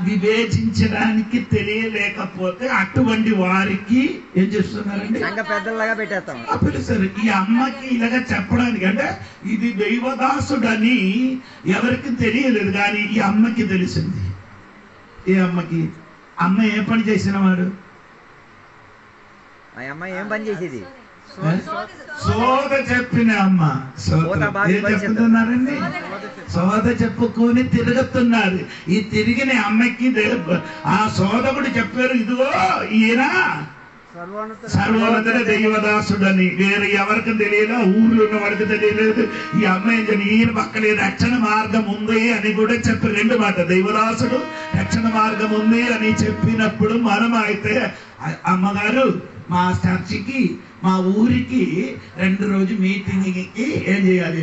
వివేచించడానికి తెలియలేకపోతే అటువంటి వారికి ఏం చేస్తున్నారండి, సంఘ పెద్దలాగా పెట్టేస్తాం. పిలుస్తారు. ఈ అమ్మకి ఇలాగ చెప్పడానికి, అంటే ఇది దైవదాసుడని ఎవరికి తెలియలేదు, కానీ ఈ అమ్మకి తెలిసింది. ఈ అమ్మకి అమ్మ ఏ పని చేసిన వాడు? ఆ అమ్మ ఏం పని చేసేది? సోద చెప్పిన అమ్మ. ఏం చెప్తున్నారండి? సోద చెప్పుకొని తిరుగుతున్నారు. ఈ తిరిగిన అమ్మకి ఆ సోదకుడు చెప్పారు, ఇదిగో ఈయన సర్వోన్నత దైవదాసుడని. వేరే ఎవరికి తెలియదు, ఊర్లో ఉన్న వాడికి తెలియలేదు. ఈ అమ్మాయి ఈయన పక్కనే రక్షణ మార్గం ఉంది అని కూడా చెప్పి 2 మాట, దైవదాసుడు రక్షణ మార్గం ఉంది అని చెప్పినప్పుడు మనం అయితే అమ్మగారు మా చర్చికి మా ఊరికి 2 రోజు మీటింగ్కి ఏం చేయాలి,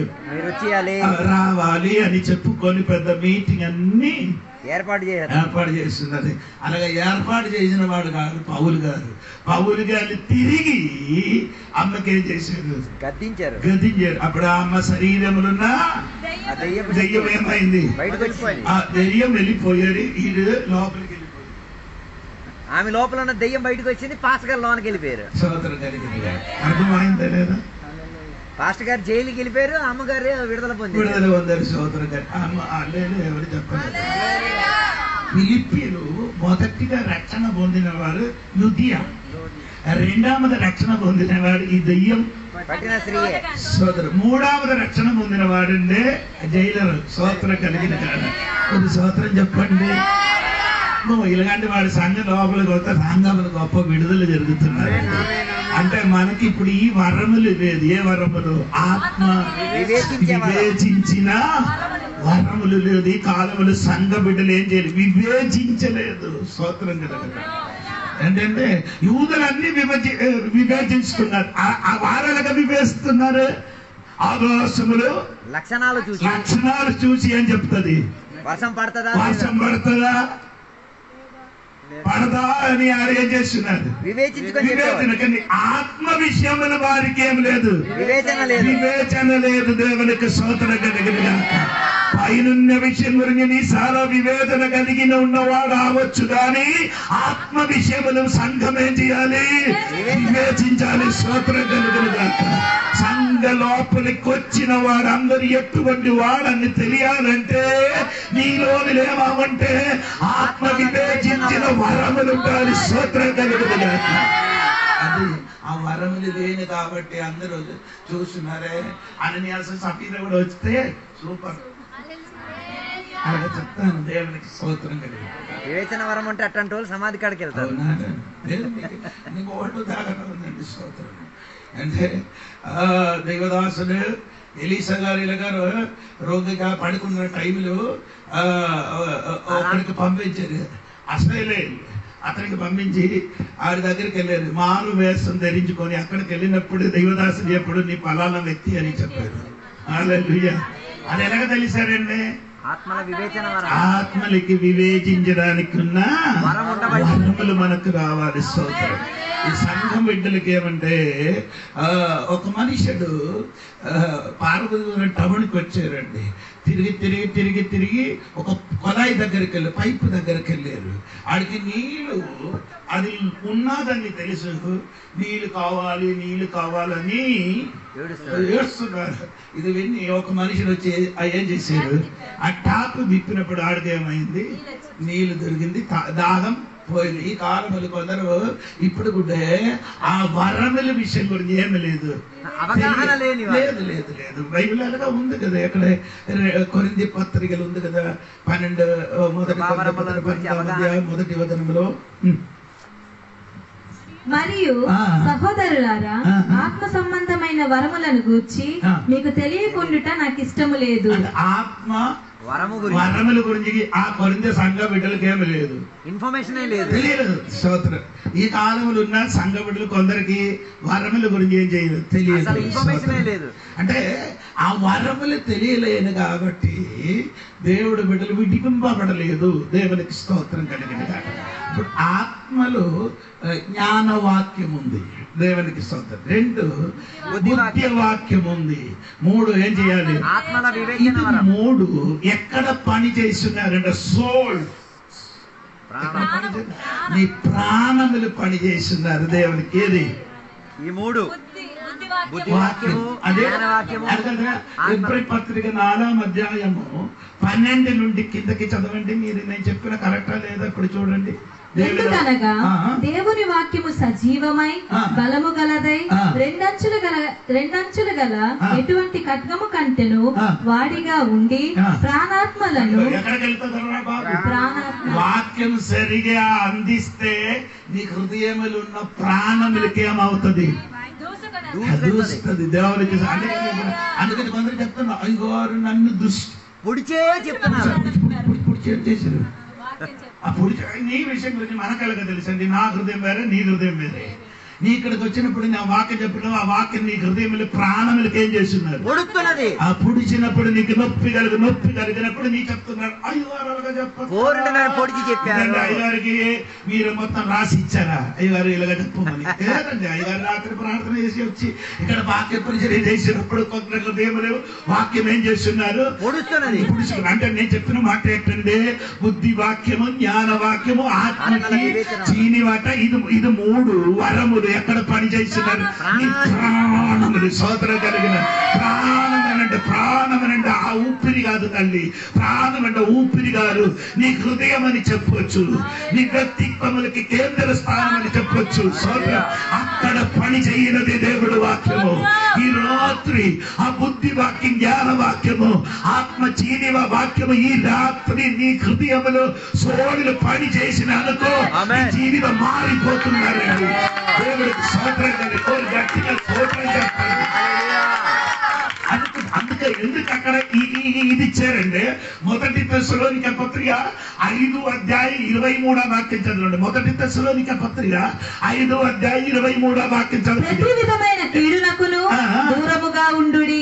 రావాలి అని చెప్పుకొని పెద్ద మీటింగ్ అన్ని ఏర్పాటు చేస్తున్నది. అలాగే ఏర్పాటు చేసిన వాడు కాదు పౌలు గారు. పౌలు గారిని తిరిగి అమ్మకి ఏం చేశారు, గద్దించారు. అప్పుడు అమ్మ శరీరములున్న దెయ్యం ఏమైంది, ఆ దెయ్యం వెళ్ళిపోయాడు. ఈడు లోపలికి వెళ్ళిపోయాడు. ఆమె లోపల ఉన్న దెయ్యం బయటకు వచ్చింది, పాస్టర్ గారు లోనికి వెళ్ళిపోయారు. అర్థమైందా లేదా? పాస్టర్ గారు జైలుకి వెళ్ళిపోయారు, అమ్మగారు విడుదల పొందారు. సోదరు గారు ఎవరు చెప్పలేదు. ఫిలిప్పీలు మొదటిగా రక్షణ పొందిన వారు లుదియా, 2వ రక్షణ పొందిన వాడు ఈ దెయ్యం పట్టిన స్త్రీయే. సోదరు 3వ రక్షణ పొందిన వాడుండే జైలరు. సోదరు కలిగిన కాదు. కొద్ది సోదరం చెప్పండి. నువ్వు ఇలాంటి వాడి సంఘం లోపలికి వస్తే సంఘములు గొప్ప విడుదల జరుగుతున్నారు. అంటే మనకి ఇప్పుడు ఈ వరములు లేదు. ఏ వరములు? ఆత్మ వివేచించిన వరములు లేదు. ఈ కాలములు సంఘ బిడ్డలు ఏం చేయలేదు, వివేచించలేదు. స్తోత్రం కలగదు. ఏంటంటే యూదులన్నీ వివేచించుకున్నారు. ఆ వారాలుగా వివేచిస్తున్నారు. ఆదోషములు లక్షణాలు చూసి ఏం చెప్తుంది, వర్షం పడుతుందా పడదా అని ఏం చేస్తున్నారు, వివేచన. కానీ ఆత్మ విషయముల వారికి ఏం లేదు, వివేచన లేదు. దేవునికి స్తోత్రం కలిగిన పైనున్న విషయం గురించి నీ చాలా వివేచన కలిగిన ఉన్నవాడు అవ్వచ్చు, కానీ ఆత్మ విషయములు సంఘం ఏం చేయాలి, వివేచించాలి. స్తోత్రం కలిగిన సంఘ లోపలికి వచ్చిన వారందరూ ఎటువంటి వాడని తెలియాలంటే నీలోని లేమంటే ఆత్మ వివేచించిన వరములు ఉండాలి. స్తోత్రం కలిగిన అది ఆ వరములు లేని కాబట్టి అందరూ చూస్తున్నారే. అననీయాసు సఫీరా కూడా వస్తే సూపర్ అలాగే చెప్తాను. దేవునికి స్తోత్రం కలిగి వివేచన వరం అంటే అట్లాంటి వాళ్ళు సమాధి కాడికి వెళ్తారు. నీకు ఒళ్ళు దాగడం ఉందండి. స్తోత్రం. అంటే దైవదాసుడు ఎలీసా గారు రోగిగా పడుకున్న టైంలో అక్కడికి పంపించారు. అసలే అతనికి పంపించి ఆడి దగ్గరికి వెళ్ళారు. మారు వేషం ధరించుకొని అక్కడికి వెళ్ళినప్పుడు దైవదాసుడు ఎప్పుడు నీ పలానా వ్యక్తి అని చెప్పారు. హల్లెలూయా. అది ఎలాగ తెలిసారండి? ఆత్మలకి వివేచించడానికి ఉన్న వరములు మనకు రావాలి. స్తోత్రం. ఈ సంఘం బిడ్డలకి ఏమంటే ఒక మనుషుడు పార్వతి టౌన్కి వచ్చారండి. తిరిగి ఒక కొలాయి దగ్గరికి వెళ్ళి పైపు దగ్గరికి వెళ్ళారు. ఆడికి నీళ్లు అది ఉన్నదని తెలుసు. నీళ్లు కావాలని ఏడుస్తున్నారు. ఇది విని ఒక మనిషిని వచ్చి ఏం చేశారు, ఆ టాప్ విప్పినప్పుడు ఆడికి ఏమైంది, నీళ్లు దొరికింది, దాహం పోయింది. ఈ కాలములు కొందరు ఇప్పుడు కూడా ఆ వరముల విషయం గురించి ఏమి లేదు, లేదు. బైబిల్ అలాగా ఉంది కదా. ఎక్కడ కొరింథీ పత్రికలు ఉంది కదా, 12 మొదటి వచనంలో. మరియు సహోదరులారా, ఆత్మ సంబంధమైన వరములను గూర్చి మీకు తెలియకుండుట నాకు ఇష్టము లేదు. ఆత్మ వరముల గురించి ఆ కొరింథీ సంఘ బిడ్డలకి ఏమి లేదు, ఇన్ఫర్మేషన్ తెలియదు. స్తోత్రం. ఈ కాలంలో ఉన్న సంఘ బిడ్డలు కొందరికి వరముల గురించి ఏం చేయలేదు, తెలియదు. అంటే ఆ వరములు తెలియలేను కాబట్టి దేవుడు బిడ్డలు విడిపింపబడలేదు. దేవునికి స్తోత్రం కలిగిన. ఇప్పుడు ఆత్మలో జ్ఞానవాక్యం ఉంది, దేవునికి స్తోత్రం. 2 బుద్ధి వాక్యం ఉంది. 3 ఏం చేయాలి? ఇది 3 ఎక్కడ పని చేస్తున్నారంటే సోల్, నీ ప్రాణములు పని చేస్తున్నారు దేవునికి. ఏది? ఈ 3 అదే ఎబ్రీ పత్రిక 4వ అధ్యాయము 12 నుండి కిందకి చదవండి. మీరు నేను చెప్పిన కరెక్టా లేదా ఇప్పుడు చూడండి. ఎందుకనగా దేవుని వాక్యము సజీవమై బలము గలదై రెండంచులు గల ఎటువంటి ఖడ్గము కంటెను వాడిగా ఉండి ప్రాణాత్మలను. వాక్యం సరిగా అందిస్తే నీ హృదయములు ఉన్న ప్రాణములకి ఏమవుతుంది? దేవునికి. అందుకని కొందరు చెప్తున్నా, అయ్యగారు నన్ను పొడిచే చెప్తున్నారు. చేశారు ఆ పొడిచే. నీ విషయం గురించి మనకలగా తెలుసండి. నా హృదయం వేరే, నీ హృదయం వేరే. నీ ఇక్కడికి వచ్చినప్పుడు నా వాక్యం చెప్పిన ఆ వాక్యం నీ హృదయంలో ప్రాణములకి ఏం చేస్తున్నారు? ఆ పుడిచినప్పుడు నీకు నొప్పి కలిగినప్పుడు నీ చెప్తున్నారు, అయ్యగారు చెప్పారు. అయ్యగారికి మీరు మొత్తం రాసి ఇచ్చారా? అయ్యగారు ఇలాగ చెప్పమని లేదండి. అయ్యగారు రాత్రి ప్రార్థన చేసి వచ్చి ఇక్కడ వాక్య పరిచయం చేసినప్పుడు కొంత హృదయంలో వాక్యం ఏం చేస్తున్నారు? పొడుస్తున్నది. అంటే నేను చెప్పిన మాట ఏంటంటే బుద్ధి వాక్యము, జ్ఞాన వాక్యము, ఆత్మకి చీని వాట. ఇది 3 వరములు ఎక్కడ పని చేస్తున్నారు? ప్రాణములు. సోదర కలిగిన ప్రాణమనంటే ఆ ఊపిరి కాదు తల్లి. ప్రాణం అంటే ఊపిరి కాదు. నీ హృదయం అని చెప్పొచ్చు, నీ వ్యక్తిత్వములకి కేంద్ర స్థానం అని చెప్పొచ్చు. సోదర అక్కడ పని చేయనది దేవుడు వాక్యము. ఈ రాత్రి ఆ బుద్ధి వాక్యం, జ్ఞాన వాక్యము, ఆత్మ చీనివ వాక్యము ఈ రాత్రి నీ హృదయములో సోడులు పని చేసిన అనుకో జీవితం మారిపోతున్నారండి. దేవుడికి స్తోత్రం కలిగి గట్టిగా స్తోత్రం చెప్పాలి. అందుకే ఎందుకు అక్కడ ఇది ఇచ్చారండి? 1 తెస్సలోనిక పత్రిక 5వ అధ్యాయం 23వ వాక్యం చదవండి. 1 తెస్సలోనిక పత్రిక 5వ అధ్యాయం 23వ వాక్యం చదవండి. ప్రతి విధమైన కీడునకును దూరముగా ఉండుడి,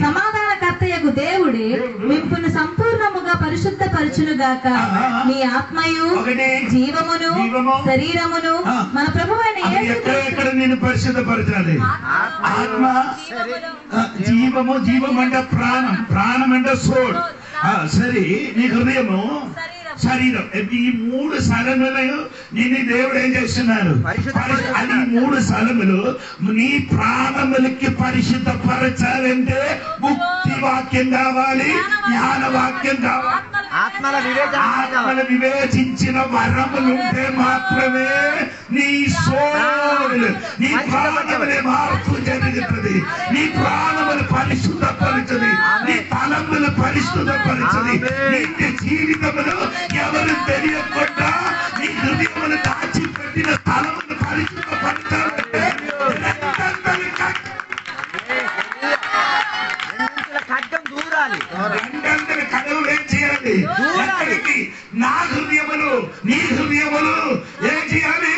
సమాధానకర్తయగు దేవుడే మిమ్మును సంపూర్ణముగా పరిశుద్ధపరచును గాక. మీ ఆత్మయు జీవమును శరీరమును మన ప్రభువైన యేసు. ఎక్కడ నేను పరిశుద్ధపరచాలి? ఆత్మ, జీవము. జీవం అంటే ప్రాణం అంటే సోల్. సరే, నీ హృదయము, శరీరం. ఈ 3 స్థలములు నేను దేవుడు ఏం చేస్తున్నారు? అది 3 స్థలములు నీ ప్రాణములకి పరిశుద్ధపరచాలంటే ముక్తి వాక్యం కావాలి, జ్ఞాన వాక్యం కావాలి. ఆత్మల వివేచించిన వరములుంటే మాత్రమే నీ సోల్, నీ ప్రాణములే మార్పు జరుగుతుంది. నీ ప్రాణములు పరిశుద్ధపరచది, నీ తలములు పరిశుద్ధపరచది. నీ జీవితములు ఎవరు తెలియకుండా నీ హృదయములు దాచిపెట్టిన తలములు పరిశుద్ధపరచాలంటే రెండంతల కడవు ఏం చేయాలి? నా హృదయములు, నీ హృదయములు ఏం చేయాలి?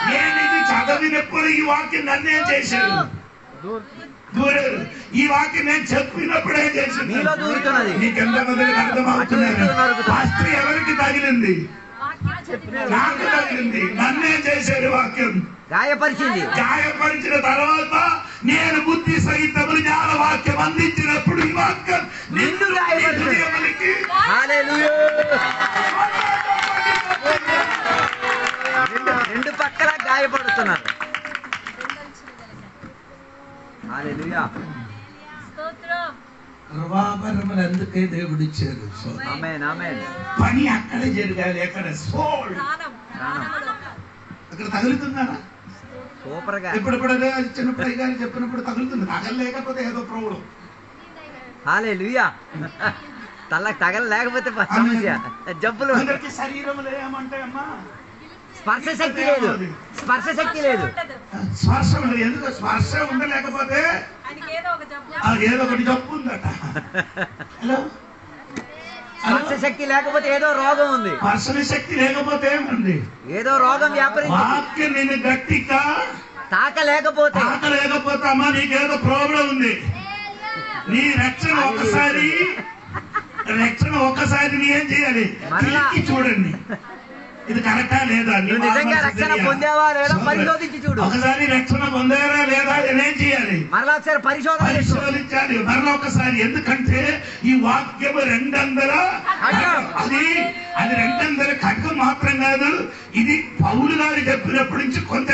నేను ఇది చదివినప్పుడు ఈ వాక్యం నన్నేం చేశాను? ఈ వాక్యం నేను చెప్పినప్పుడు ఏం చేశాను? నీకెంతమందికి అర్థమవుతున్నారు? ఫస్ట్ ఎవరికి తగిలింది? నాకు తగిలింది. నన్నేం చేశాడు? వాక్యం గాయపరిచిన తర్వాత నేను బుద్ధి సహితములు జ్ఞాన వాక్యం అందించినప్పుడు ఈ వాక్యం నిన్ను రెండు పక్కల గాయపడుతున్నారు. కృపావరములు అందుకే దేవుడు ఇచ్చారు. పని అక్కడ జరగాలి. ఎక్కడ? సోల్. అక్కడ తగులుతున్నారా? ఇప్పుడు చిన్నప్పుడు అయ్యారు చెప్పినప్పుడు తగులుతుంది. తగలలేకపోతే ఏదో ప్రాబ్లం. హల్లెలూయా. తగలలేకపోతే సమస్య. జబ్బులు. శరీరంలో ఏమంటే అమ్మా స్పర్శ శక్తి లేదు. స్పర్శ శక్తి లేదు. స్పర్శ ఉండదు. ఎందుకు స్పర్శ ఉండలేకపోతే ఏదో ఒకటి జబ్బు ఉందట. హలో, స్పర్శ శక్తి లేకపోతే ఏదో రోగం ఉంది. స్పర్శన శక్తి లేకపోతే ఏమండి? ఏదో రోగం వ్యాపరించి. వాక్యం నేను గట్టిగా తాకలేకపోతే అమ్మా నీకేదో ప్రాబ్లం ఉంది. నీ రక్షణ ఒక్కసారి నీ ఏం చేయాలి? చూడండి ఇది కరెక్టా లేదా, నిజంగా రక్షణ పొందేవా లేదా పరిశోధించి చూడు. ఒకసారి రక్షణ పొందారా లేదా నేనేం చేయాలి? మరలా ఒకసారి పరిశోధించాలి. మరలా ఒకసారి. ఎందుకంటే ఈ వాక్యము 200 అది 200 ఖడ్గం మాత్రం కాదు. ఇది పౌలు గారు చెప్పినప్పటి నుంచి కొంత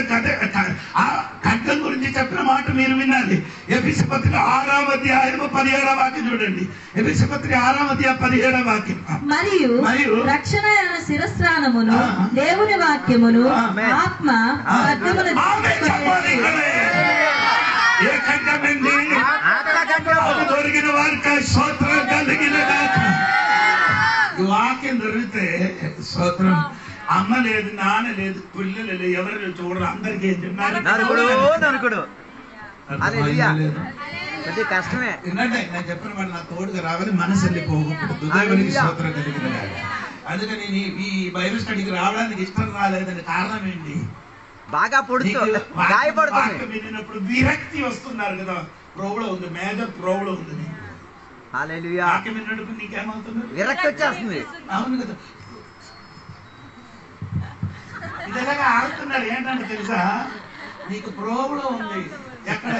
ఆ ఖడ్గం గురించి చెప్పిన మాట మీరు వినాలి. ఎఫెసీ పత్రిక 6వ అధ్యాయం 17వ వాక్యం చూడండి. ఎఫెసీ పత్రిక 6వ అధ్యాయం 17వ వాక్యం. మరియు రక్షణ శిరస్త్రాణమును దేవుని వాక్యమును ఆత్మ ఖడ్గమును ఏ ఖడ్గమండి? దొరికిన వారికి స్తోత్రం కలిగిన ఈ వాక్యం దొరికితే స్తోత్రం. అమ్మ లేదు, నాన్న లేదు, పిల్లలు లేదు, ఎవరు చూడరు. అందరికి ఏం చెప్పారు? కష్టమే. ఏంటంటే నేను చెప్పిన వాడు నా తోడుగా రావాలి, మనసు వెళ్ళిపోకూడదు. దేవునికి స్తోత్రం కలిగిన. అందుకని ఈ బైబిల్ స్టడీకి రావడానికి ఇష్టం రాలేదని కారణం ఏంటి? బాగా గాయపడుతుంది. విన్నప్పుడు విరక్తి వస్తున్నారు కదా. ప్రోబ్లం ఉంది, మేజర్ ప్రోబ్లం ఉంది. వాక్యం విన్నప్పుడు నీకేమవుతుంది? విరక్తి వచ్చేస్తుంది. అవును కదా. ఇలాగా ఆడుతున్నారు. ఏంటంటే తెలుసా, నీకు ప్రోబ్లం ఉంది. ఎక్కడ?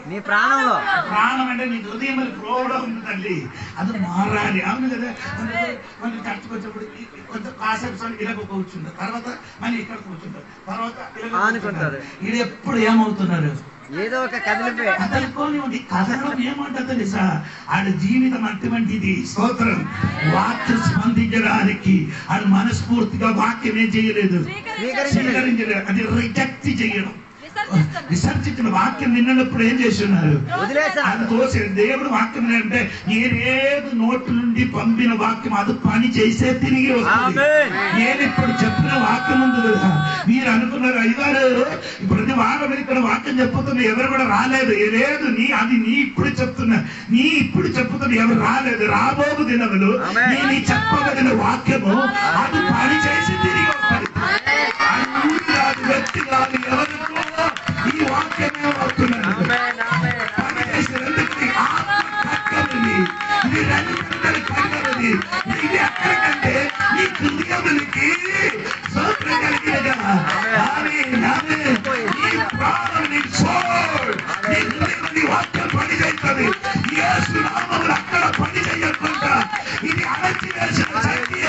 నీ ప్రాణంలో. ప్రాణం అంటే నీ హృదయం ప్రోబ్లం ఉంది తల్లి. అది మారాలి. అవును కదా. మళ్ళీ చర్చకు వచ్చినప్పుడు కొంచెం కాసేపు ఇలా కూర్చుంటారు, తర్వాత మళ్ళీ ఇక్కడ కూర్చుంటారు, తర్వాత అనుకుంటారు. ఇది ఎప్పుడు ఏమవుతున్నారు? ఏదో ఒక కదలుకొని కథనం ఏమంటారు తెలుసా? ఆడ జీవితం అటువంటిది. స్తోత్రం. వాక్యం స్పందించడానికి ఆడు మనస్ఫూర్తిగా వాక్యం ఏం చేయలేదు, స్వీకరించలేదు. అది రిజెక్ట్ చేయడం, విసర్జించిన వాక్యం విన్నప్పుడు ఏం చేస్తున్నారు? అది తోసే. దేవుడు వాక్యం అంటే నేనేది నోటి నుండి పంపిన వాక్యం అది పని చేసే తిరిగి వస్తుంది. నేను ఇప్పుడు చెప్పిన వాక్యం ఉంది కదా, మీరు అనుకున్నారు అయ్యారు ప్రతి వారం ఇక్కడ వాక్యం చెప్పుతున్నా ఎవరు కూడా రాలేదు. లేదు, అది నీ ఇప్పుడు చెప్తున్నా, ఎవరు రాలేదు. రాబోగు దినములు నేను చెప్పగలిగిన వాక్యము అది పని చేసి తిరిగి వస్తుంది. అది వ్యక్తి కాదు, ఎవరు ఈ వాక్యమే అవుతున్నారు. ఇది ఎక్కడికంటే ఈ హృదయములకి స్తోత్రం కలిగినగా వాక్యం పని చేస్తుంది. యేసు నామములు అక్కడ పని చేయకుండా ఇది అణచి వేసిన శక్తి.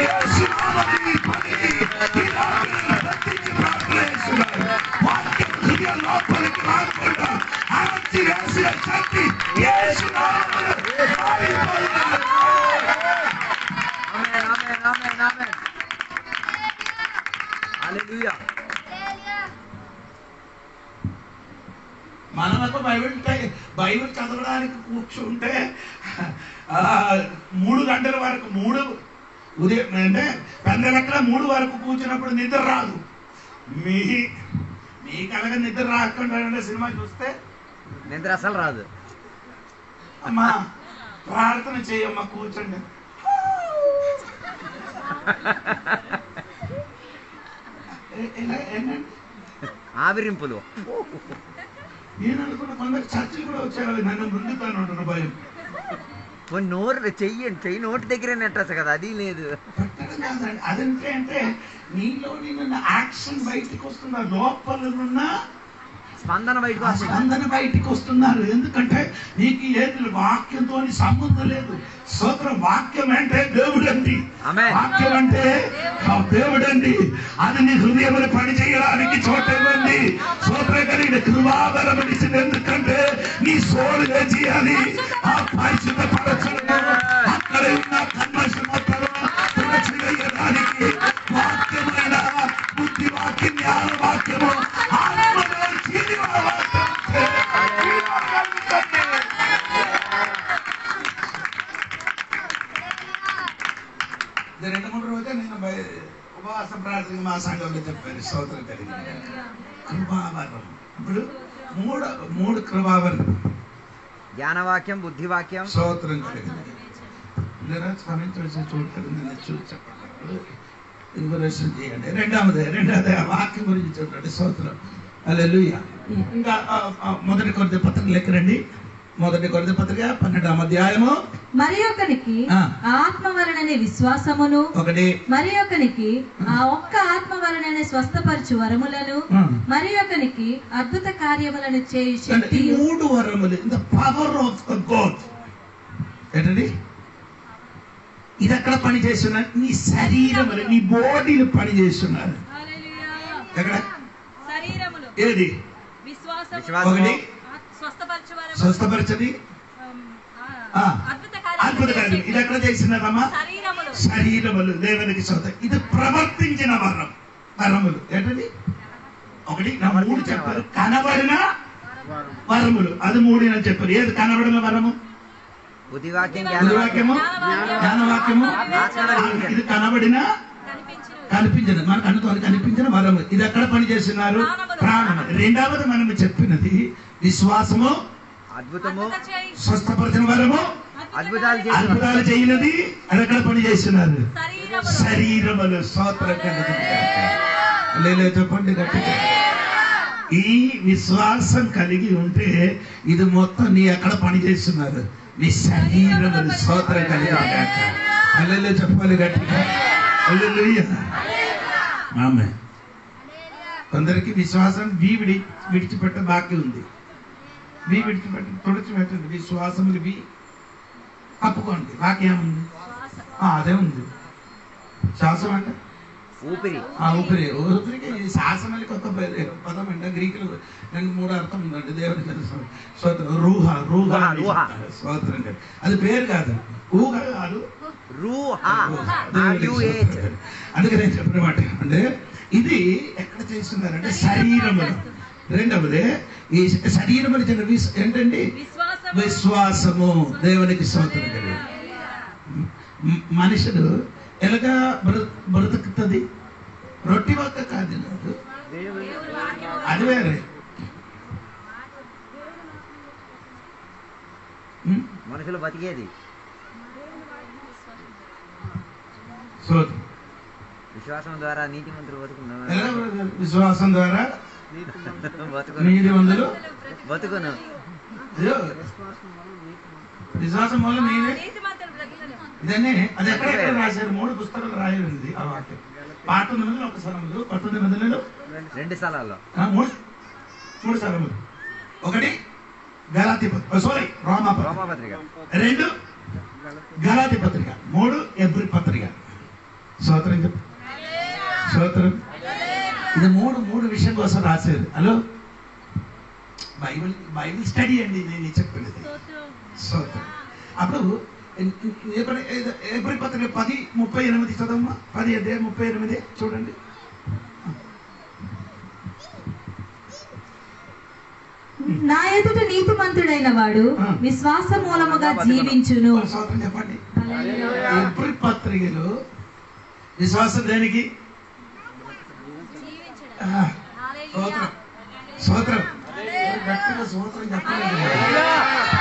యేసు నామములు ఈ పని వాక్యం హృదయ లోపలికి రాకుండా అణచి వేసిన శక్తి యేసు నామములు. మనకు బైబిల్ చదవడానికి కూర్చుంటే 3 గంటల వరకు, ఉదయం అంటే 10 గంటల 3 వరకు కూర్చున్నప్పుడు నిద్ర రాదు. మీ కలగ నిద్ర రాకుండా సినిమా చూస్తే నిద్ర అసలు రాదు. అమ్మా ప్రార్థన చేయమ్మా, కూర్చోండి. ఆవిరింపులు. నేను అనుకున్న కొందరు చర్చలు కూడా వచ్చారు, నన్ను ముందుతాను అంటున్న భయం. చెయ్యి నోటి దగ్గర నెట్టచ్చు కదా, అది లేదు. అదంటే అంటే నీలో నిన్న యాక్షన్ బయటికి వస్తున్నారు, లోపల ఉన్న స్పందన బయటికి వస్తున్నారు. ఎందుకంటే నీకు ఏది వాక్యంతో సంబంధం లేదు. స్తోత్రం. వాక్యం అంటే దేవుడండి. వాక్యం అంటే దేవుడండి. అది నీ హృదయంలో పని చేయడానికి చోట ఇవ్వండి. స్తోత్రం కలిగిన కృపాబలం ఇచ్చింది. ఎందుకంటే నీ సోలుగా చేయాలి. ఆ పరిశుద్ధ పరచడము అక్కడ ఉన్న కన్వర్షన్ మొత్తం చేయడానికి వాక్యమైన బుద్ధి వాక్యం, జ్ఞాన వాక్యము ఉపవాస ప్రార్థన మా సంఘంలో చెప్పారు. స్తోత్రం కలిగిన కృపావరం. ఇప్పుడు మూడు కృపావరం. జ్ఞానవాక్యం, బుద్ధివాక్యం, స్తోత్రం కలిగిన సమయం చూడటం చూసి చెప్పండి. ఇన్ఫర్మేషన్ చేయండి. రెండవది ఆ వాక్యం గురించి చూడండి. స్తోత్రం. హల్లెలూయా. ఇంకా మొదటి కొరింథీ పత్రిక లెక్కరండి. మొదటి కొరింథీ పత్రిక 12వ అధ్యాయము. మరి ఒకనికి ఆత్మ వలననే విశ్వాసమును, మరి ఒకనికి ఆ ఒక్క ఆత్మ వలననే స్వస్థపరచు వరములను, మరి ఒకనికి అద్భుత కార్యములను చేయు శక్తి. మూడు వరములు. The power of the God. ఏంటండి? ఇది ఎక్కడ పని చేస్తున్నారు? నీ శరీరములు, నీ బాడీలు పని చేస్తున్నారు. ఎక్కడ? ఏది? ఒకటి స్వస్థపరచది, అద్భుత కార్యం. ఇది ఎక్కడ చేసినారమ్మా? శరీరములు. దేవునికి స్వత. ఇది ప్రవర్తించిన వరములు. ఏంటది? ఒకటి నా మూడు చెప్పారు. కనబడిన వరములు, అది మూడు అని చెప్పారు. ఏది కనబడిన వరము? బుద్ధివాక్యము, జ్ఞానవాక్యము. ఇది కనబడిన, కనిపించిన, మన కన్నుతో కనిపించిన వరము. ఇది ఎక్కడ పని చేస్తున్నారు? ప్రాణము. రెండవది మనము చెప్పినది విశ్వాసము, అద్భుతము, స్వస్థపరిచిన వరము, అద్భుతాలు చేయనది. అది ఎక్కడ పని చేస్తున్నారు? శరీరములు. స్తోత్రం కలిగి చెప్పండి గట్టిగా. ఈ విశ్వాసం కలిగి ఉంటే ఇది మొత్తం నీ ఎక్కడ పని చేస్తున్నారు? నీ శరీరములు. స్తోత్రం కలిగి హల్లెలూయా చెప్పాలి గట్టిగా. హల్లెలూయా. ఆమేన్. కొందరికి విశ్వాసం విడిచిపెట్ట బాకీ ఉంది. విడిచిపెట్టి తుడిచిపెట్టండి. విశ్వాసములు కప్పుకోండి. బాకీ ఏముంది? అదే ఉంది. శ్వాసం అంటే ఊపిరి. ఊపిరికి శాసనాలు కొత్త పదం అండి. గ్రీకులు 2-3 అర్థం ఉందండి. దేవుడికి తెలుసు. స్తోత్రం. అది పేరు కాదు, ఊహ కాదు, అందుకే నేను చెప్పిన మాట అంటే ఇది ఎక్కడ చేస్తున్నారంటే శరీరములు. రెండవది ఈ శరీరములు ఏంటండి? విశ్వాసము. దేవునికి స్తోత్రం కలిగి. మనుషులు ఎలాగా బ్రతుకుతుంది? రొట్టి ఒక్క కాదు, అది వేరే. మనుషులు బతికేది విశ్వాసం ద్వారా. నీతిమంతులు బతుకున్నారు. విశ్వాసం ద్వారా నీతిమంతులు బతుకును. విశ్వాసం వల్ల మీరే ఇదన్నీ. అది ఎక్కడ రాశారు? 3 పుస్తకాలు రాయాలండి ఆ వాక్యం. పాత నిబంధనలు 1 స్థలములు, కొత్త నిబంధనలు 2 స్థలాల్లో. 3 స్థలములు. ఒకటి రోమాపత్రిక, 2 గలాతీ పత్రిక, 3 ఎబ్రీ పత్రిక. స్తోత్రం చెప్పు. స్తోత్రం. ఇది మూడు విషయం కోసం రాశారు. హలో, బైబిల్ స్టడీ అండి నేను చెప్పినది. స్తోత్రం. అప్పుడు ఎబ్రీ పత్రిక 10:38 చదవమ్మా. 10:38 చూడండి. నా ఎదుట నీతిమంతుడైన వాడు విశ్వాస మూలముగా జీవించును. చెప్పండి. ఎబ్రీ పత్రికలో విశ్వాసం దేనికి? స్తోత్రం.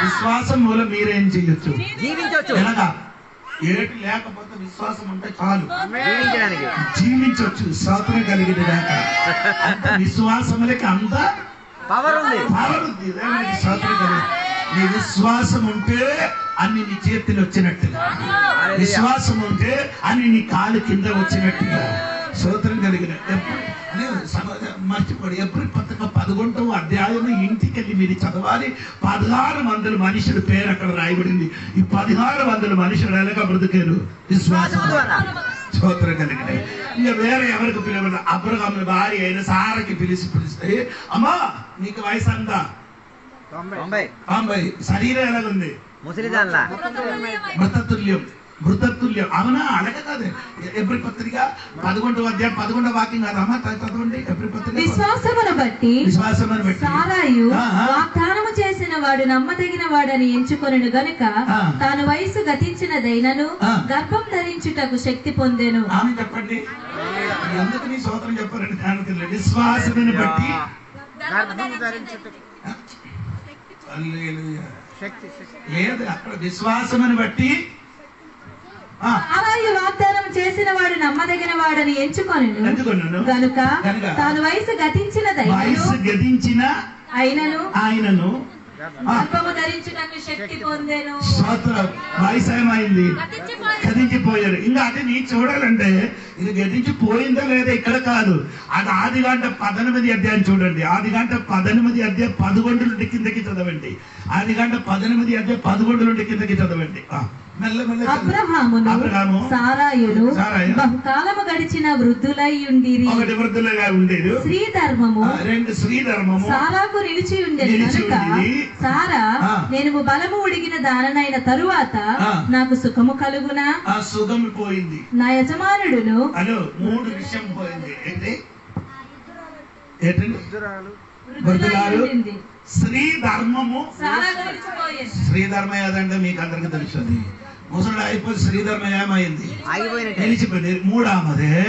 విశ్వాసం మూలం మీరేం చేయొచ్చు? జీవించవచ్చు. ఎలాగా? ఏటి లేకపోతే విశ్వాసం ఉంటే చాలు, జీవించడానికి జీవించవచ్చు. స్తోత్రం కలిగింది దాక విశ్వాసములకి అంత పవర్ ఉంది. స్తోత్రం కలిగి. నీ విశ్వాసం ఉంటే అన్ని నీ చేతిలో వచ్చినట్టుగా, విశ్వాసం ఉంటే అన్ని నీ కాలు కింద వచ్చినట్టుగా. స్తోత్రం కలిగిన. మర్చిపోడు. ఎబ్రీ పత్రిక 11వ అధ్యాయం ఇంటికి వెళ్ళి మీరు చదవాలి. 1600 మనుషుల పేరు అక్కడ రాయబడింది. ఈ 1600 మనుషులు ఎలాగా బ్రతికారు? విశ్వాసం. స్తోత్రం కలిగిన. ఇక వేరే ఎవరికి పిలవదు. అబ్రహాము భార్య అయిన సారాకి పిలిస్తే, అమ్మా నీకు వయసు అంతా 90. శరీరం ఎలాగుంది? ముసలిదాన్లా, మృతతుల్యం. మృతతుల్యం. అవునా? అలాగే కాదు. ఎబ్రీ పత్రిక 11వ అధ్యాయం 11వ వాక్యం కాదమ్మా, చదవండి. ఎబ్రీ పత్రిక. విశ్వాసమును బట్టి సారాయు వాగ్దానము చేసిన వాడు నమ్మదగిన వాడని ఎంచుకొనెను గనుక తాను వయసు గతించినదైనను గర్భం ధరించుటకు శక్తి పొందెను. ఆమె చెప్పండి, ఎందుకు నీ స్తోత్రం చెప్పారండి? దానికి విశ్వాసమును బట్టి లేదు, అక్కడ విశ్వాసమును బట్టి సారాయు వాగ్దానం చేసిన వాడు నమ్మదగిన వాడని ఎంచుకొనెను గనుక తాను వయసు గతించిన ఆయనను గర్భము ధరించుటకు శక్తి పొందెను. వయసు ఏమైంది? గతించిపోయారు. ఇంకా అది నీ చూడాలంటే ఇది గతించిపోయిందా లేదా ఇక్కడ కాదు. అది ఆదికాండం 18 అధ్యాయం చూడండి. ఆదికాండం 18 అధ్యాయం 11 నుండి కిందకి చదవండి. ఆదికాండం 18 అధ్యాయం 11 నుండి కిందకి చదవండి. అబ్రహామును సారాయును బహుకాలము గడిచిన వృద్ధులై ఉండిరి. ఒకటి వృద్ధులుగా ఉండేది. స్త్రీ ధర్మము సారాకు నిలిచి ఉండేది కనుక సారా నేను బలము ఉడిగిన దాననైన తరువాత నాకు సుఖము కలుగునా? ఆ సుఖము పోయింది. నా యజమానుడును హలో 3 విషయం పోయింది. ఏంటండి? వృద్ధురాలు, స్త్రీ ధర్మము. స్త్రీ ధర్మం ఏదంటే మీకు అందరికి తెలుస్తుంది. ముసలు అయిపోయి స్త్రీ ధర్మం ఏమైంది? నిలిచిపోయింది. 3వదే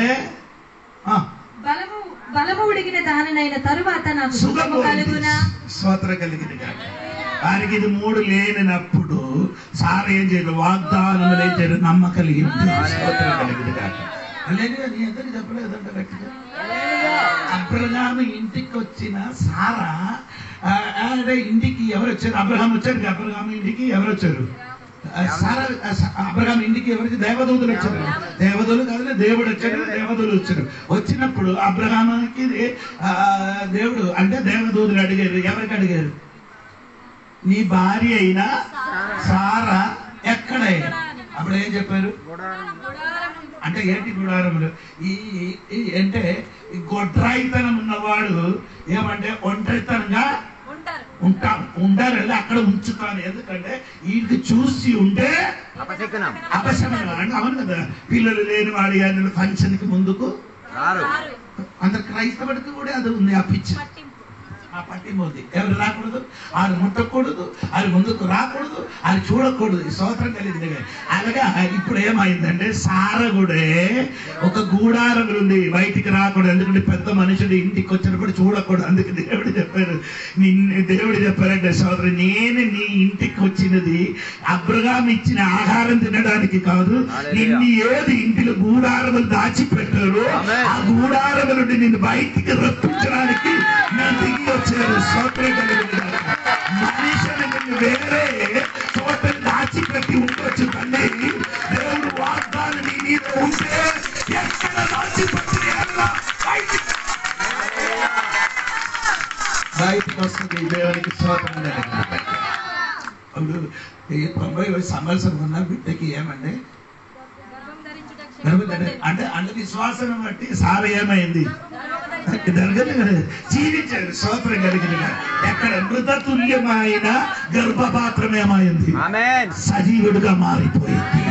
బలము ఉడిగిన దాననైన తరువాత నాకు సుఖము కలుగునా? స్తోత్రం కలిగింది. వారికి ఇది 3 లేనప్పుడు సార్ ఏం చేయదు? వాగ్దానం ఏం చేయదు? నమ్మ కలిగింది. స్తోత్రం కలిగింది. ఎందుకు చెప్పలేదంటే గట్టిగా అబ్రహాము ఇంటికి వచ్చిన సారా ఇంటికి ఎవరు వచ్చారు? అబ్రహాం వచ్చారు. అబ్రహాం ఇంటికి ఎవరు వచ్చారు? అబ్రహాం ఇంటికి ఎవరికి? దేవదూతలు వచ్చారు. దేవదూతలు కాదు, దేవుడు వచ్చాడు. దేవదూతలు వచ్చారు. వచ్చినప్పుడు అబ్రహాముకి దేవుడు అంటే దేవదూతలు అడిగారు. ఎవరికి అడిగారు? నీ భార్య అయినా సారా ఎక్కడ? అప్పుడు ఏం చెప్పారు? అంటే ఏంటి గుడారములు? ఈ అంటే గొడ్రాయితనం ఉన్నవాడు ఏమంటే ఒంటరితనంగా ఉంటారు, అక్కడ ఉంచుతాను. ఎందుకంటే వీడికి చూసి ఉంటే అపశమనం. అంటే అవును కదా, పిల్లలు లేని వాడి కానీ ఫంక్షన్ కి ముందుకు అందరు క్రైస్తవుడికి కూడా అది ఉంది. ఆ పిచ్చి, ఆ పట్టింది. ఎవరు రాకూడదు, వాళ్ళు ముట్టకూడదు, వాళ్ళు ముందుకు రాకూడదు, వాళ్ళు చూడకూడదు. స్తోత్రం కలిగింది. అలాగా ఇప్పుడు ఏమైందంటే సారా కూడా ఒక గూడారం ఉంది, బయటికి రాకూడదు. ఎందుకంటే పెద్ద మనుషుడు ఇంటికి వచ్చినప్పుడు చూడకూడదు. అందుకే దేవుడు చెప్పారంటే సోదరు, నేను నీ ఇంటికి వచ్చినది అబ్రహాము ఇచ్చిన ఆహారం తినడానికి కాదు. నిన్ను ఏది ఇంటిలో గూడారములు దాచిపెట్టారో ఆ గూడారము నుండి నిన్ను బయటికి రప్పించడానికి నా దిగి వచ్చారు. మనిషిని నిన్ను వేరే చోట దాచిపెట్టి ఉండొచ్చు, కానీ దేవుడు వాగ్దానం నీ మీద ఉంటే ఎక్కడ దాచిపెట్టి బయటికి వస్తుంది. దేవునికి స్తోత్రం. అప్పుడు 90 సంవత్సరం ఉన్న బిడ్డకి ఏమండి? అంటే విశ్వాసం బట్టి సారా ఏమైంది? జీవించాడు. స్తోత్రం కలిగింది. ఎక్కడ మృతతుల్యమైన గర్భపాత్రం ఏమైంది? సజీవుడుగా మారిపోయింది.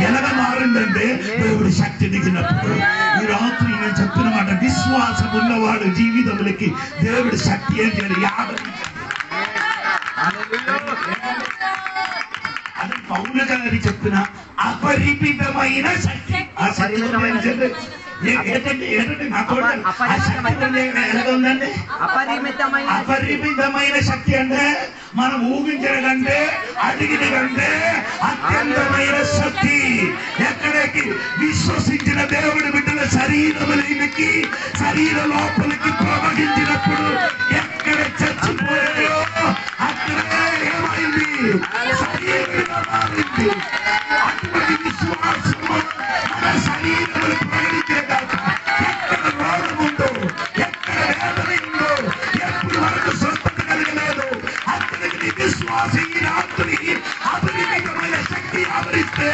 ఎలాగ మారిందంటే దేవుడి శక్తి దిగినప్పుడు. ఈ రాత్రి నేను చెప్తున్న మాట, విశ్వాసం ఉన్నవాడు జీవితములకి దేవుడి శక్తి ఏం చేయాలి? అది పౌలు గారి చెప్పిన అపరిమితమైన శక్తి. ఆ శక్తి అపరిమితమైన శక్తి అంటే మనం ఊహించిన కంటే అడిగిన కంటే అత్యంతమైన శక్తి. ఎక్కడికి విశ్వసించిన దేవుడి బిడ్డల శరీరములకి శరీర లోపలికి ప్రవహించినప్పుడు ఎక్కడ చచ్చిపోయాయో అక్కడే ఏమైంది? శరీరంగా మారింది. అటువంటి విశ్వాసము మన శరీరములు ప్రకటించేదాకా ఎక్కడ రోగం ఉందో, ఎక్కడ వేదన ఉందో, ఎప్పుడు వరకు స్వస్థత కలగలేదు, అక్కడికి నీ విశ్వాసం ఈ రాత్రి అపరిమితమైన శక్తి ఆవరిస్తే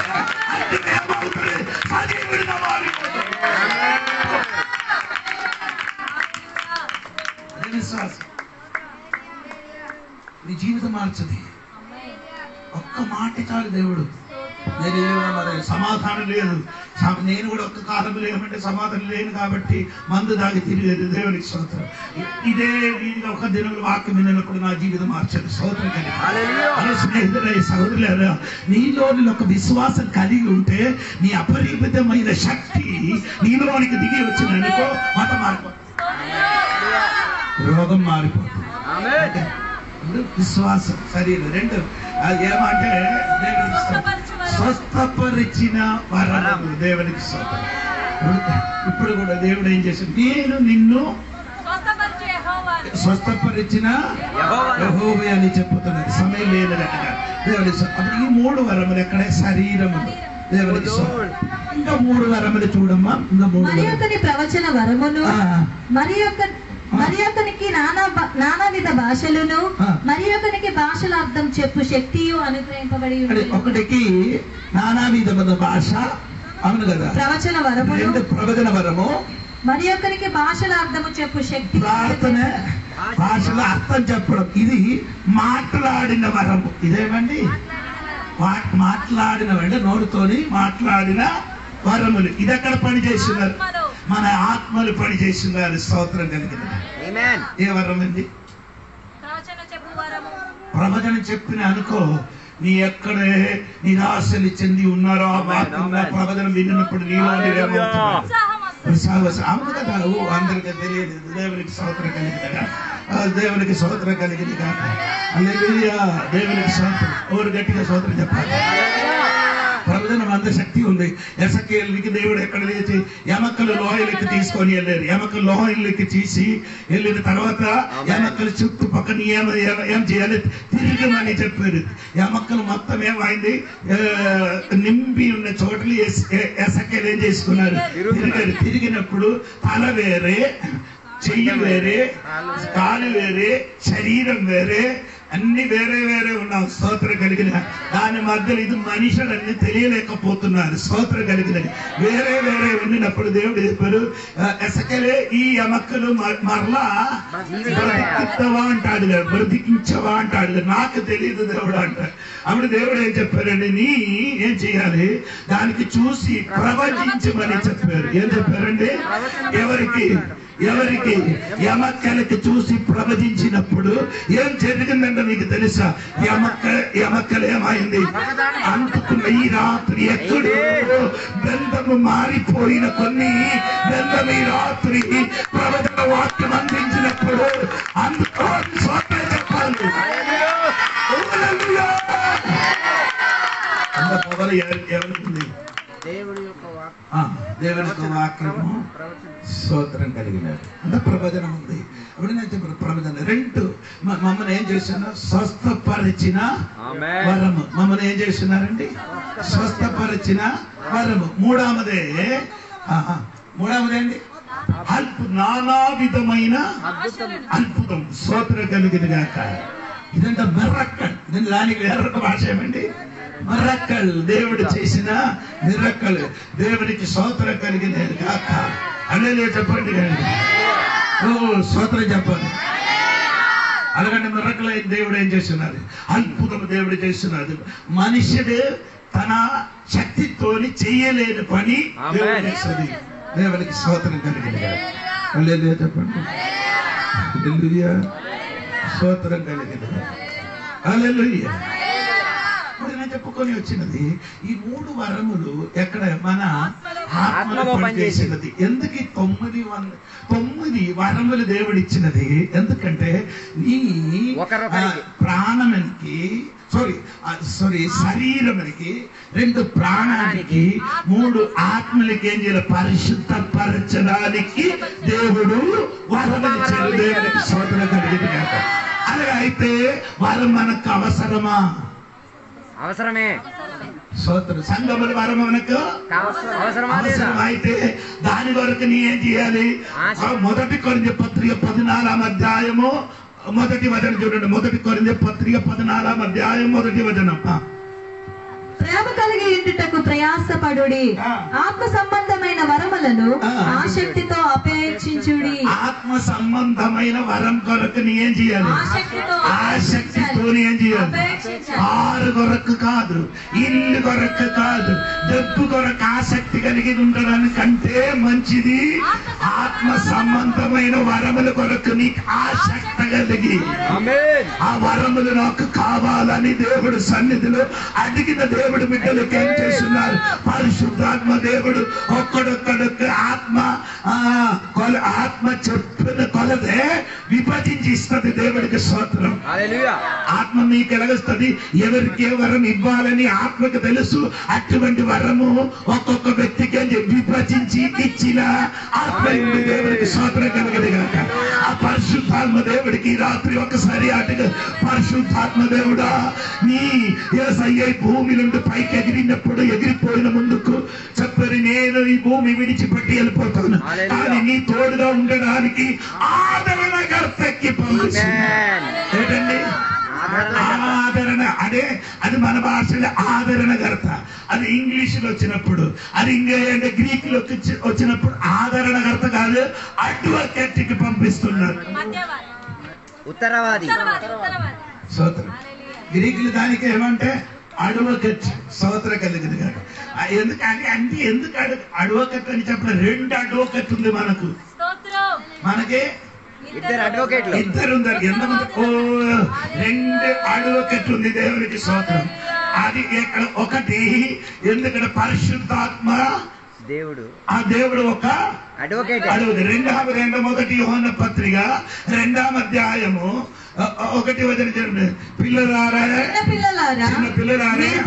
అక్కడ ఏమవుతుంది? సజీవుడిగా మారిపోతుంది. అదే విశ్వాసం నీ జీవితం మార్చది. ఒక్క మాట చాలు. దేవుడు నేను సమాధానం లేదు. నేను కూడా ఒక్క కాలంలో ఏమంటే సమాధానం లేను కాబట్టి మందు దాగి తిరిగేది. దేవునికి స్తోత్రం. ఇదే ఒక దినం వాక్యం విన్నప్పుడు నా జీవితం మార్చదు. స్తోత్రం కలిగి స్నేహితులై సహోదరులారా, నీలో ఒక విశ్వాసం కలిగి ఉంటే నీ అపరిమితమైన శక్తి నీలోనికి దిగి వచ్చిందనుకో, మాట మారిపోతుంది, రోగం మారిపోతుంది. విశ్వాసం శరీరం రెండు ఏమంటే స్వస్థపరిచిన వరము దేవునికి స్తోత్రం. ఇప్పుడు కూడా దేవుడు ఏం చేశాడు? నేను నిన్ను స్వస్థపరిచిన యెహోవా అని చెప్పుతున్నది. సమయం లేదన్నట్టుగా దేవునికి అప్పుడు ఈ 3 వరములు ఎక్కడ? శరీరము దేవునికి స్తోత్రం. ఇంకా 3 వరములు చూడమ్మా. ఇంకా 3 ప్రవచన వరమును, మరి ఒకనికి నానావిధ భాషలను, మరి ఒకనికి భాషల అర్థం చెప్పు శక్తియు అనుగ్రహింపబడి ఉంది. ఒకటికి నానావిధమైన భాష, అవును కదా, ప్రవచన వరము, మరి ఒకరికి భాషల అర్థము చెప్పు శక్తి, ప్రార్థన భాషల అర్థం చెప్పడం. ఇది మాట్లాడిన వరము. ఇదేమండి? మాట్లాడిన అంటే నోరుతోని మాట్లాడిన వరములు. ఇది ఎక్కడ పని చేస్తున్నారు? మన ఆత్మలు పని చేస్తున్నారు. స్తోత్రం కలిగింది. ఏ వరం అండి? ప్రవచన చెప్పిన అనుకో, నీ ఎక్కడే నిరాశలు చెంది ఉన్నారో ఆ వాక్యంగా ప్రవచనం విన్నప్పుడు నీలో అవును కదా, అందరికీ తెలియదు. దేవునికి స్తోత్రం కలిగిందిగా, దేవునికి స్తోత్రం కలిగిందిగా. హల్లెలూయా, దేవునికి స్తోత్రం. ఎవరు గట్టిగా స్తోత్రం చెప్పాలి? ప్రవచనం అంత శక్తి ఉంది. ఎసకేలుకి దేవుడు ఎక్కడ లేచి యమక్కలు లోయలకి తీసుకొని వెళ్ళారు. యమక్కలు లోయలకి తీసి వెళ్ళిన తర్వాత యమక్కలు చుట్టుపక్కల ఏం చేయాలి? తిరిగమని చెప్పారు. యమక్కలు మొత్తం ఏమైంది? నింపి ఉన్న చోట్ల ఎసకేలు ఏం చేసుకున్నారు? తిరిగారు. తిరిగినప్పుడు తల వేరే, చెయ్యి వేరే, కాలు వేరే, శరీరం వేరే, అన్ని వేరే వేరే ఉన్నాం. స్తోత్రం కలిగిన దాని మధ్యలో ఇది మనుషులన్నీ తెలియలేకపోతున్నారు. స్తోత్రం కలిగిన వేరే వేరే ఉండినప్పుడు దేవుడు చెప్పారు, ఎసకలే ఈ యమక్కలు మరలా బ్రతికించవా అంటాడు, బ్రతికించవా అంటాడు. నాకు తెలియదు దేవుడు అంటాడు. అప్పుడు దేవుడు ఏం చెప్పారండి? నీ ఏం చేయాలి? దానికి చూసి ప్రవచించమని చెప్పారు. ఏం చెప్పారండి? ఎవరికి? యమక్కలకి చూసి ప్రవచించినప్పుడు ఏం జరిగిందంటే మీకు తెలుసా? యమక్కలు ఏమైంది? అంటుకున్న ఈ రాత్రి ఎక్కడో బెందము మారిపోయిన కొన్ని బెందం ఈ రాత్రి ప్రవచన వాక్యం అందించినప్పుడు అందుకోని స్వాతంత్రం చెప్పాలి. మొదలు ఎవరికి? దేవుని యొక్క వాక్యము స్తోత్రం కలిగినాడు. అంత ప్రవచనం ఉంది. అప్పుడు నేను చెప్పిన ప్రవచనం 2 మమ్మల్ని ఏం చేస్తున్నారు? స్వస్థపరిచిన వరము. మమ్మల్ని ఏం చేస్తున్నారండి? స్వస్థపరిచిన వరము. మూడవదే అండి నానా విధమైన అద్భుతం. స్తోత్రం కలిగిన గాక. ఇదంతా మిరక్కల్. దానికి వేరొక భాష ఏమండి? మిరక్కల్. దేవుడు చేసిన మిరక్కల్. దేవునికి స్తోత్రం కలిగిన గాక. హల్లెలూయా చెప్పండి. స్తోత్రం చెప్పండి. అలాగంటే మిరక్కల్ దేవుడు ఏం చేస్తున్నారు? అద్భుతం దేవుడు చేస్తున్నారు. మనుషుడు తన శక్తితోని చేయలేని పని దేవుడు చేస్తుంది. దేవునికి స్తోత్రం కలిగిన గాక. హల్లెలూయా చెప్పండి. హల్లెలూయా, స్తోత్రం కలిగిన గాక. హల్లెలూయా. చెప్పుకొని వచ్చినది ఈ 3 వరములు ఎక్కడ? మన ఆత్మలో పనిచేసినది. ఎందుకు 9 వరములు దేవుడు ఇచ్చినది? ఎందుకంటే నీ ప్రాణానికి శరీరానికి, 2 ప్రాణానికి, 3 ఆత్మలకి ఏం చేయాలి? పరిశుద్ధపరచడానికి దేవుడు వరమిచ్చాడు. దేవునికి స్తోత్రం కలిగింది కాక. అలాగే అయితే వరం మనకు అవసరమా? అవసరమే. సంఘముల వరం మనకు అవసరం. అయితే దాని వరకు నీ ఏం చేయాలి? 1 కొరింథీ పత్రిక 14వ అధ్యాయము 1వ వచనం చూడండి. 1 కొరింథీ పత్రిక 14వ అధ్యాయం 1వ వచనం. ప్రేమ కలిగి ఇంటిటకు ప్రయాసపడుడి, ఆత్మ సంబంధమైన వరములను ఆసక్తితో అపేక్షించుడి. ఆత్మ ఆత్మ సంబంధమైన వరం కొరకు నీ ఏం చేయాలి? ఆసక్తితో ఏం చేయాలి? కారు కొరకు కాదు, ఇల్లు కొరకు కాదు, డబ్బు కొరకు ఆసక్తి కలిగి ఉండడానికంటే మంచిది ఆత్మ సంబంధమైన వరముల కొరకు నీకు ఆసక్తి కలిగి ఆ వరములు నాకు కావాలని దేవుడు సన్నిధిలో అడిగిన దేవుడు బిడ్డలకు ఏం చేస్తున్నారు? పరిశుద్ధాత్మ దేవుడు ఒక్కడొక్కడొక్క ఆత్మ చెప్పిన కొలదే విభజించి ఇస్తుంది. దేవుడికి స్తోత్రం. ఆత్మ మీకు ఎలాగొస్తుంది? ఎవరికి ఏ వరం ఇవ్వాలని ఆత్మకు తెలుసు. అటువంటి వరము ఒక్కొక్క వ్యక్తికి విభజించి ఇచ్చిన ఆత్మ దేవుడికి స్తోత్రం కలగదు కనుక ఆ పరిశుద్ధాత్మ దేవుడికి రాత్రి ఒకసారి అటుగా పరిశుద్ధాత్మ దేవుడా నీ యేసయ్య భూమి నుండి పైకి ఎగిరినప్పుడు ఎగిరిపోయిన ముందుకు చెప్పరు, నేను ఈ భూమి విడిచిపెట్టి వెళ్ళిపోతాను, కానీ నీ తోడుగా ఉండడానికి ఆదరణకర్తకి ఏంటండి ఆదరణ. అదే అది మన భాషలో ఆదరణకర్త. అది ఇంగ్లీషులో వచ్చినప్పుడు, అది గ్రీక్ లో వచ్చినప్పుడు ఆదరణకర్త కాదు, అడ్వకేట్ కి పంపిస్తున్నారు. ఉత్తరవాది. గ్రీకులు దానికి ఏమంటే అడ్వకేట్. స్తోత్రం కలిగింది కాదు. ఎందుకు అడ్వకేట్ అని చెప్పిన? రెండు అడ్వకేట్ ఉంది మనకు. మనకి ఇద్దరు ఉన్నారు. ఎంతమంది? రెండు అడ్వకేట్ ఉంది. దేవునికి స్తోత్రం. అది ఇక్కడ ఒకటి. ఎందుకంటే పరిశుద్ధాత్మ దేవుడు, ఆ దేవుడు ఒక అడ్వకేట్. మొదటి యోహాను పత్రిక 2వ అధ్యాయము 1వ వచనం, పిల్లలారా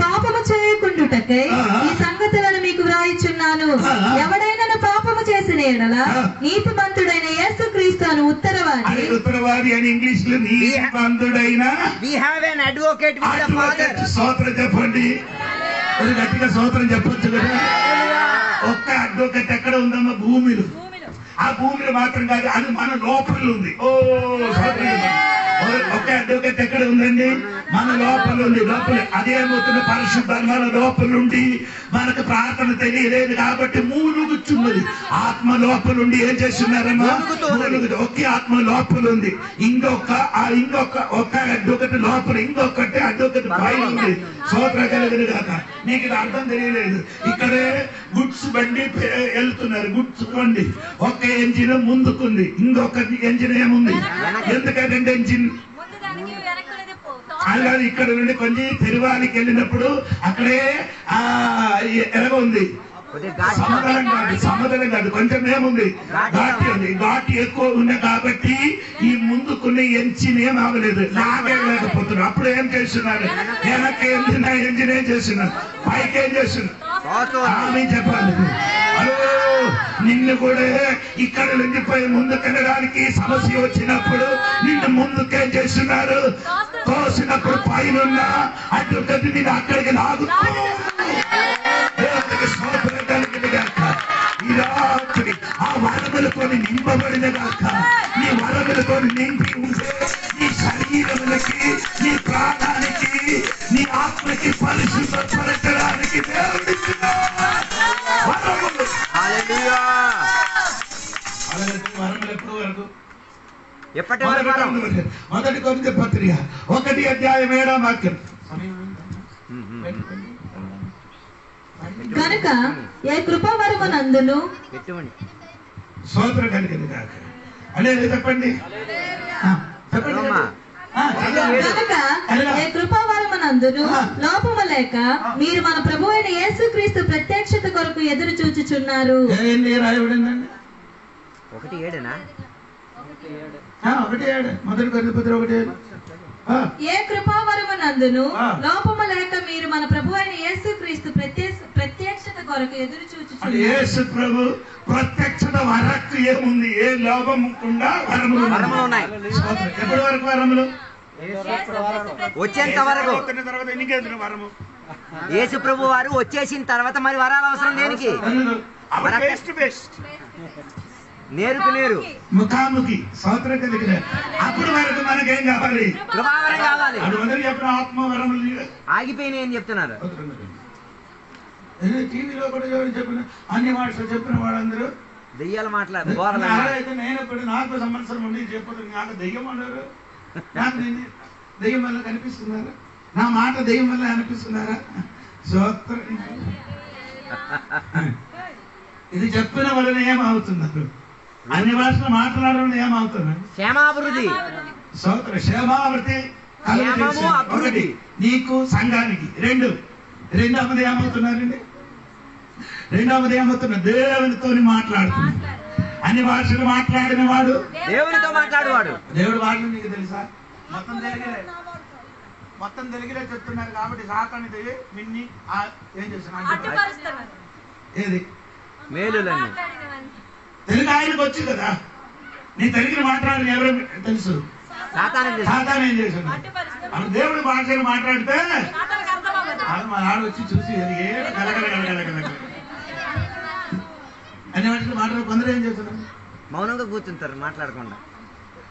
పాపము చేయకుండుటకై ఈ సంగతులను మీకు వ్రాయిచున్నాను. ఎవడైనా పాపము చేసిన ఎడల నీతిమంతుడైన యేసుక్రీస్తు అను ఉత్తరవాది అని ఇంగ్లీష్ లో నీతిమంతుడైన స్తోత్రం చెప్పండి. గట్టిగా స్తోత్రం చెప్పొచ్చు కదా. ఒక్క అడ్వకేట్ ఎక్కడ ఉందమ్మా? భూమిలో. ఆ భూమిలో మాత్రం కాదు, అది మన లోపల ఉంది. ఒక్క అడ్వకేట్ ఎక్కడ ఉందండి? మన లోపల ఉంది. లోపల అదేమవుతున్న పరిశుద్ధాలు మన లోపల నుండి మనకు ప్రార్థన తెలియలేదు కాబట్టి మూలుగుచున్నది. ఆత్మ లోపల నుండి ఏం చేస్తున్నారమ్మా? ఒకే ఆత్మ లోపల ఉంది. ఇంకొక ఒక్క అడ్వకేట్ లోపల, ఇంకొకటి అడ్వకేట్ పైన ఉంది. స్తోత్రం కలుగును గాక. నీకు ఇది అర్థం తెలియలేదు. ఇక్కడే గుడ్స్ బండి వెళ్తున్నారు. గుడ్స్ బండి ఒక ఎంజిన్ ముందుకుంది, ఇంకొక ఎంజిన్ ఏముంది? ఎందుకంటే 2 ఎంజిన్ అలాగే ఇక్కడ నుండి కొంచెం తిరువానికి వెళ్ళినప్పుడు అక్కడే ఎలాగ ఉంది? సముద్రం కాదు, కొంచెం ఏముంది? ఘాటి ఉంది. ఘాటి ఎక్కువ ఉంది కాబట్టి ఈ ముందుకున్న ఎంజిన్ ఏం అవ్వలేదు, లాగలేకపోతున్నారు. అప్పుడు ఏం చేస్తున్నారు? వెనక్కి ఎంజిన్ ఏం చేస్తున్నారు? పైకి ఏం చేస్తున్నారు? చెప్పాలి. నిన్ను కూడా ఇక్కడ నుంచి పోయి ముందుకెళ్ళడానికి సమస్య వచ్చినప్పుడు నిన్ను ముందుకేం చేస్తున్నారు? తోసినప్పుడు పైన అడ్వకేట్ నేను అక్కడికి లాగుతున్నాను. ఈ రాత్రి ఆ వరములతో నింపబడిన గాక. నీ వరములతో నింపి ఉంటే నీ శరీరములకి, నీ ప్రాణానికి, నీ ఆత్మకి పరిశుభ్రపరచడానికి దేవుడిచ్చిన వరములు. వరములు ఎప్పుడు వరకు? ఎప్పటి వరకు? మొదటి కొరింథీ పత్రిక 1వ అధ్యాయం 7వ వాక్యం. కనుక ఏ కృపావరమునందును స్తోత్రం కలిగింది కాక అనేది చెప్పండి. కనుక ఏ కృపావరమునందును లోపము లేక మీరు మన ప్రభువు అయిన యేసుక్రీస్తు ప్రత్యక్షత కొరకు ఎదురు చూచుచున్నారు. 1:7 మొదటి కొరింథీ పత్రిక 1:7. ఏ కృపావరమునందును లోపము లేక మీరు మన ప్రభువు అయిన యేసుక్రీస్తు ప్రత్యక్షత కొరకు ఎదురు చూచుచున్నారు. యేసు ప్రభు ప్రత్యక్షత వరకు ఏముంది? ఏ లోపం ఉండా వరములు ఉన్నాయి. ఎప్పటి వరకు వరములు? వచ్చేంత వరకు. తర్వాత ఎన్నికేంద్ర వరము? యేసు ప్రభు వారు వచ్చేసిన తర్వాత మరి వరాలు అవసరం దేనికి? నేరుకు నేరు, ముఖాముఖి. స్తోత్రం కలిగిన అప్పుడు వరకు మనకేం కావాలి? కృపావరం కావాలి. చెప్పిన ఆత్మవరములు ఆగిపోయినాయి అని చెప్తున్నారు. టీవీలో కూడా చెప్పిన అన్ని భాషలు చెప్పిన వాళ్ళందరూ దెయ్యాలు మాట్లాడు నేను ఇప్పుడు 4 సంవత్సరం ఉండి చెప్పదు నాకు దెయ్యం అన్నారు. నాకు దెయ్యం వల్ల కనిపిస్తున్నారా? నా మాట దెయ్యం వల్ల అనిపిస్తున్నారా? ఇది చెప్పిన వలన ఏమవుతున్నారు? అన్ని భాషలు మాట్లాడడం ఏమవుతున్నారు? క్షేమాభివృద్ధి. క్షేమాభివృద్ధి ఒకటి నీకు సంఘానికి. రెండవది ఏమవుతున్నారండి? రెండవది ఏమవుతున్నారు? దేవునితో మాట్లాడుతున్నారు. అన్ని భాషలు మాట్లాడిన వాడు దేవునితో మాట్లాడేవాడు. దేవుడు వాళ్ళు నీకు తెలుసా? మొత్తం తెలుగులే చెప్తున్నారు కాబట్టి సాతానికి మిన్ని ఏం చేస్తున్నారు? ఏది మేలులని తెలుగు ఆయనకు వచ్చి కదా. నీ తెలుగుని మాట్లాడిన ఎవరు తెలుసు? సాతాను ఏం చేస్తున్నాడు? అప్పుడు దేవుడి భాషను మాట్లాడితే మా ఆడు వచ్చి చూసి అన్ని వాటిని మాట్లాడు. కొందరు ఏం చేస్తున్నారు? మౌనంగా కూర్చుంటారు మాట్లాడకుండా.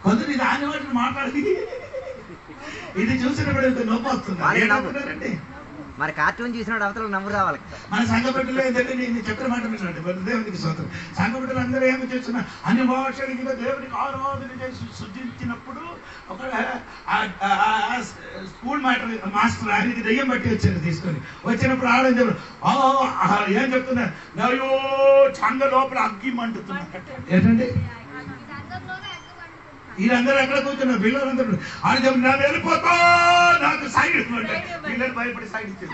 కొందరు ఇది అన్ని వాటిని మాట్లాడి ఇది చూసినప్పుడు నొప్పి వస్తుంది. మరి కార్టూన్ చూసినప్పుడు అవతల నవ్వు రావాలి. మన సంఘ బిడ్డలు ఏంటంటే నేను చెప్పిన మాట దేవునికి స్తోత్రం. సంఘ బిడ్డలు అందరూ ఏమి చేస్తున్నా అన్ని భాషలకి దేవునికి ఆరాధన చేసి సృజించినప్పుడు ఒక స్కూల్ మాస్టర్ ఆయనకి దెయ్యం బట్టి వచ్చారు. తీసుకొని వచ్చినప్పుడు ఆడని చెప్పారు ఏం చెప్తున్నారు? నయో సంఘ లోపల అగ్గి మంటుతున్నా. ఏంటండి వీళ్ళందరూ ఎక్కడ కూర్చున్నారు? పిల్లలందరూ ఆయన చెప్పి నేను వెళ్ళిపోతా నాకు సైడ్ ఇవ్వండి. పిల్లలు భయపడి సైడ్ ఇచ్చారు.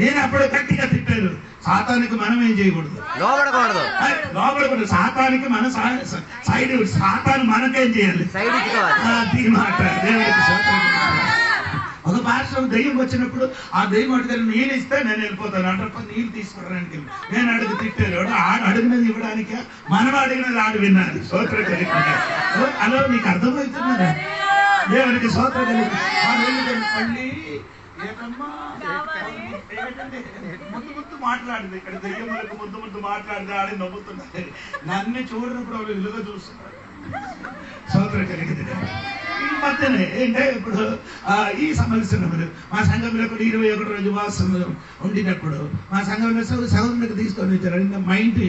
నేను అప్పుడు గట్టిగా తిట్టాను. సాతానికి మనం ఏం చేయకూడదు, లోపడకూడదు. సాతానికి మన సైడ్, సాతాను మనకేం చేయాలి? మాట దేవుడికి. ఒక భాష దెయ్యం వచ్చినప్పుడు ఆ దెయ్యం అడిగారు నీళ్ళు ఇస్తే నేను వెళ్ళిపోతాను అంటే నీళ్ళు తీసుకురానికి నేను అడుగు తిట్టాను. అడిగినది ఇవ్వడానికి మనం అడిగినది ఆడు విన్నాను. స్తోత్రం కలిగి అలా నీకు అర్థమవుతున్నారా? దేవునికి స్తోత్రం కలిగి మళ్ళీ ముద్దు మాట్లాడింది. ఇక్కడ దెయ్యములకు ముద్దు మాట్లాడితే ఆడి నవ్వుతున్నారు. నన్ను చూడనప్పుడు వాళ్ళు విలువ చూస్తున్నారు. స్తోత్రం కలిగింది. ఈ మధ్యనే ఏంటంటే ఇప్పుడు ఈ సంవత్సరంలో మా సంఘంలో 21 రోజు వాసం ఉండినప్పుడు మా సంఘంలో సహోదరునికి తీసుకొని వచ్చారు. మా ఇంటి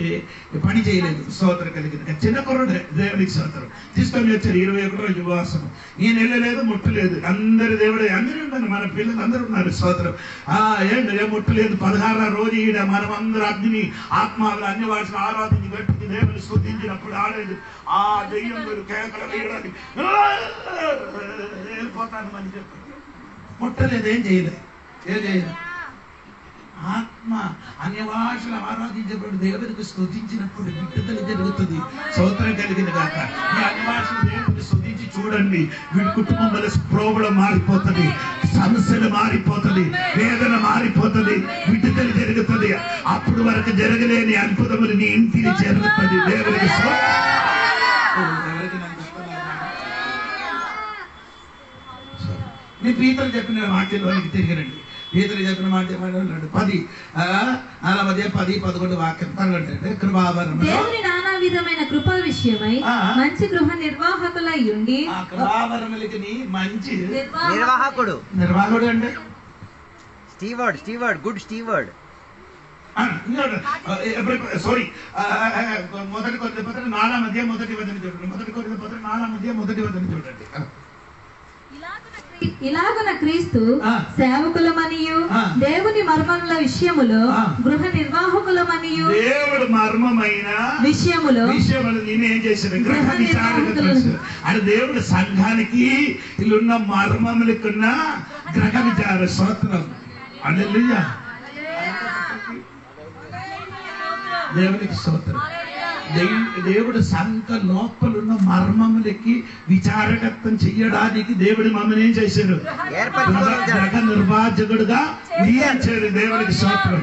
పని చేయలేదు. స్తోత్రం కలిగింది. చిన్న కుర్రుడే దేవునికి స్తోత్రం తీసుకొని వచ్చారు. 21 రోజు వాసం నేను వెళ్ళలేదు, ముట్టలేదు. అందరి దేవుడే అందరూ ఉన్నారు. మన పిల్లలు అందరూ ఉన్నారు. స్తోత్రం ఏంటి ముట్టలేదు. 16వ రోజు ఈడ మనం అందరూ అగ్ని ఆత్మలు అన్ని వాటిని ఆరాధించి గట్టికి దేవుని స్తుతించినప్పుడు ఆడలేదు. ఆ దెయ్యం కేకలు వేయడానికి వెళ్ళిపోతాను అని చెప్పి ముట్టలేదు. ఏం చేయలేదు. ఆత్మ అన్ని భాషలు ఆరాధించేప్పుడు దేవునికి స్తుతించినప్పుడు విడుదల జరుగుతుంది. స్తోత్రం కలిగిన కాక మీ అన్ని భాషలు దేవునికి స్తుతించి చూడండి. వీడి కుటుంబం వల్ల ప్రాబ్లం మారిపోతుంది, సమస్యలు మారిపోతుంది, వేదన మారిపోతుంది, విడుదల జరుగుతుంది. అప్పుడు వరకు జరగలేని అద్భుతములు నీ ఇంటికి జరుగుతుంది. దేవునికి నీ పీతలు చెప్పిన వాక్యంలోనికి తిరిగిరండి. పీతలు చెప్పిన మాట ఏమన్నాడు? 10:10-11 వాక్యం అంటే కృపావరం దేవుని నానా విధమైన కృప విషయమై మంచి గృహ నిర్వాహకులై ఉండి. కృపావరములకి మంచి నిర్వాహకుడు అంటే స్టీవర్డ్ గుడ్ స్టీవర్డ్. సారీ మొదటి కొరింథీ 4:1 చూడండి. మొదటి కొరింథీ 4:1 చూడండి. ఇలాగున క్రీస్తు సేవకులమనియు దేవుని మర్మముల విషయములో గృహ నిర్వాహకులమనియు దేవుడు మర్మమైన విషయములో నేనేం చేశాను? గృహ విచారకులు. అంటే దేవుడు సంఘానికి ఇల్లున్న మర్మములకున్న గృహ విచార స్తోత్రం. హల్లెలూయా. దేవునికి స్తోత్రం. దేవుడు సంఘ లోపలున్న మర్మములకి విచారకత్వం చెయ్యడానికి దేవుడు మమ్మల్ని ఏం చేశాడు? గ్రహ నిర్వాహకుడుగా నియమించాడు. దేవునికి స్తోత్రం.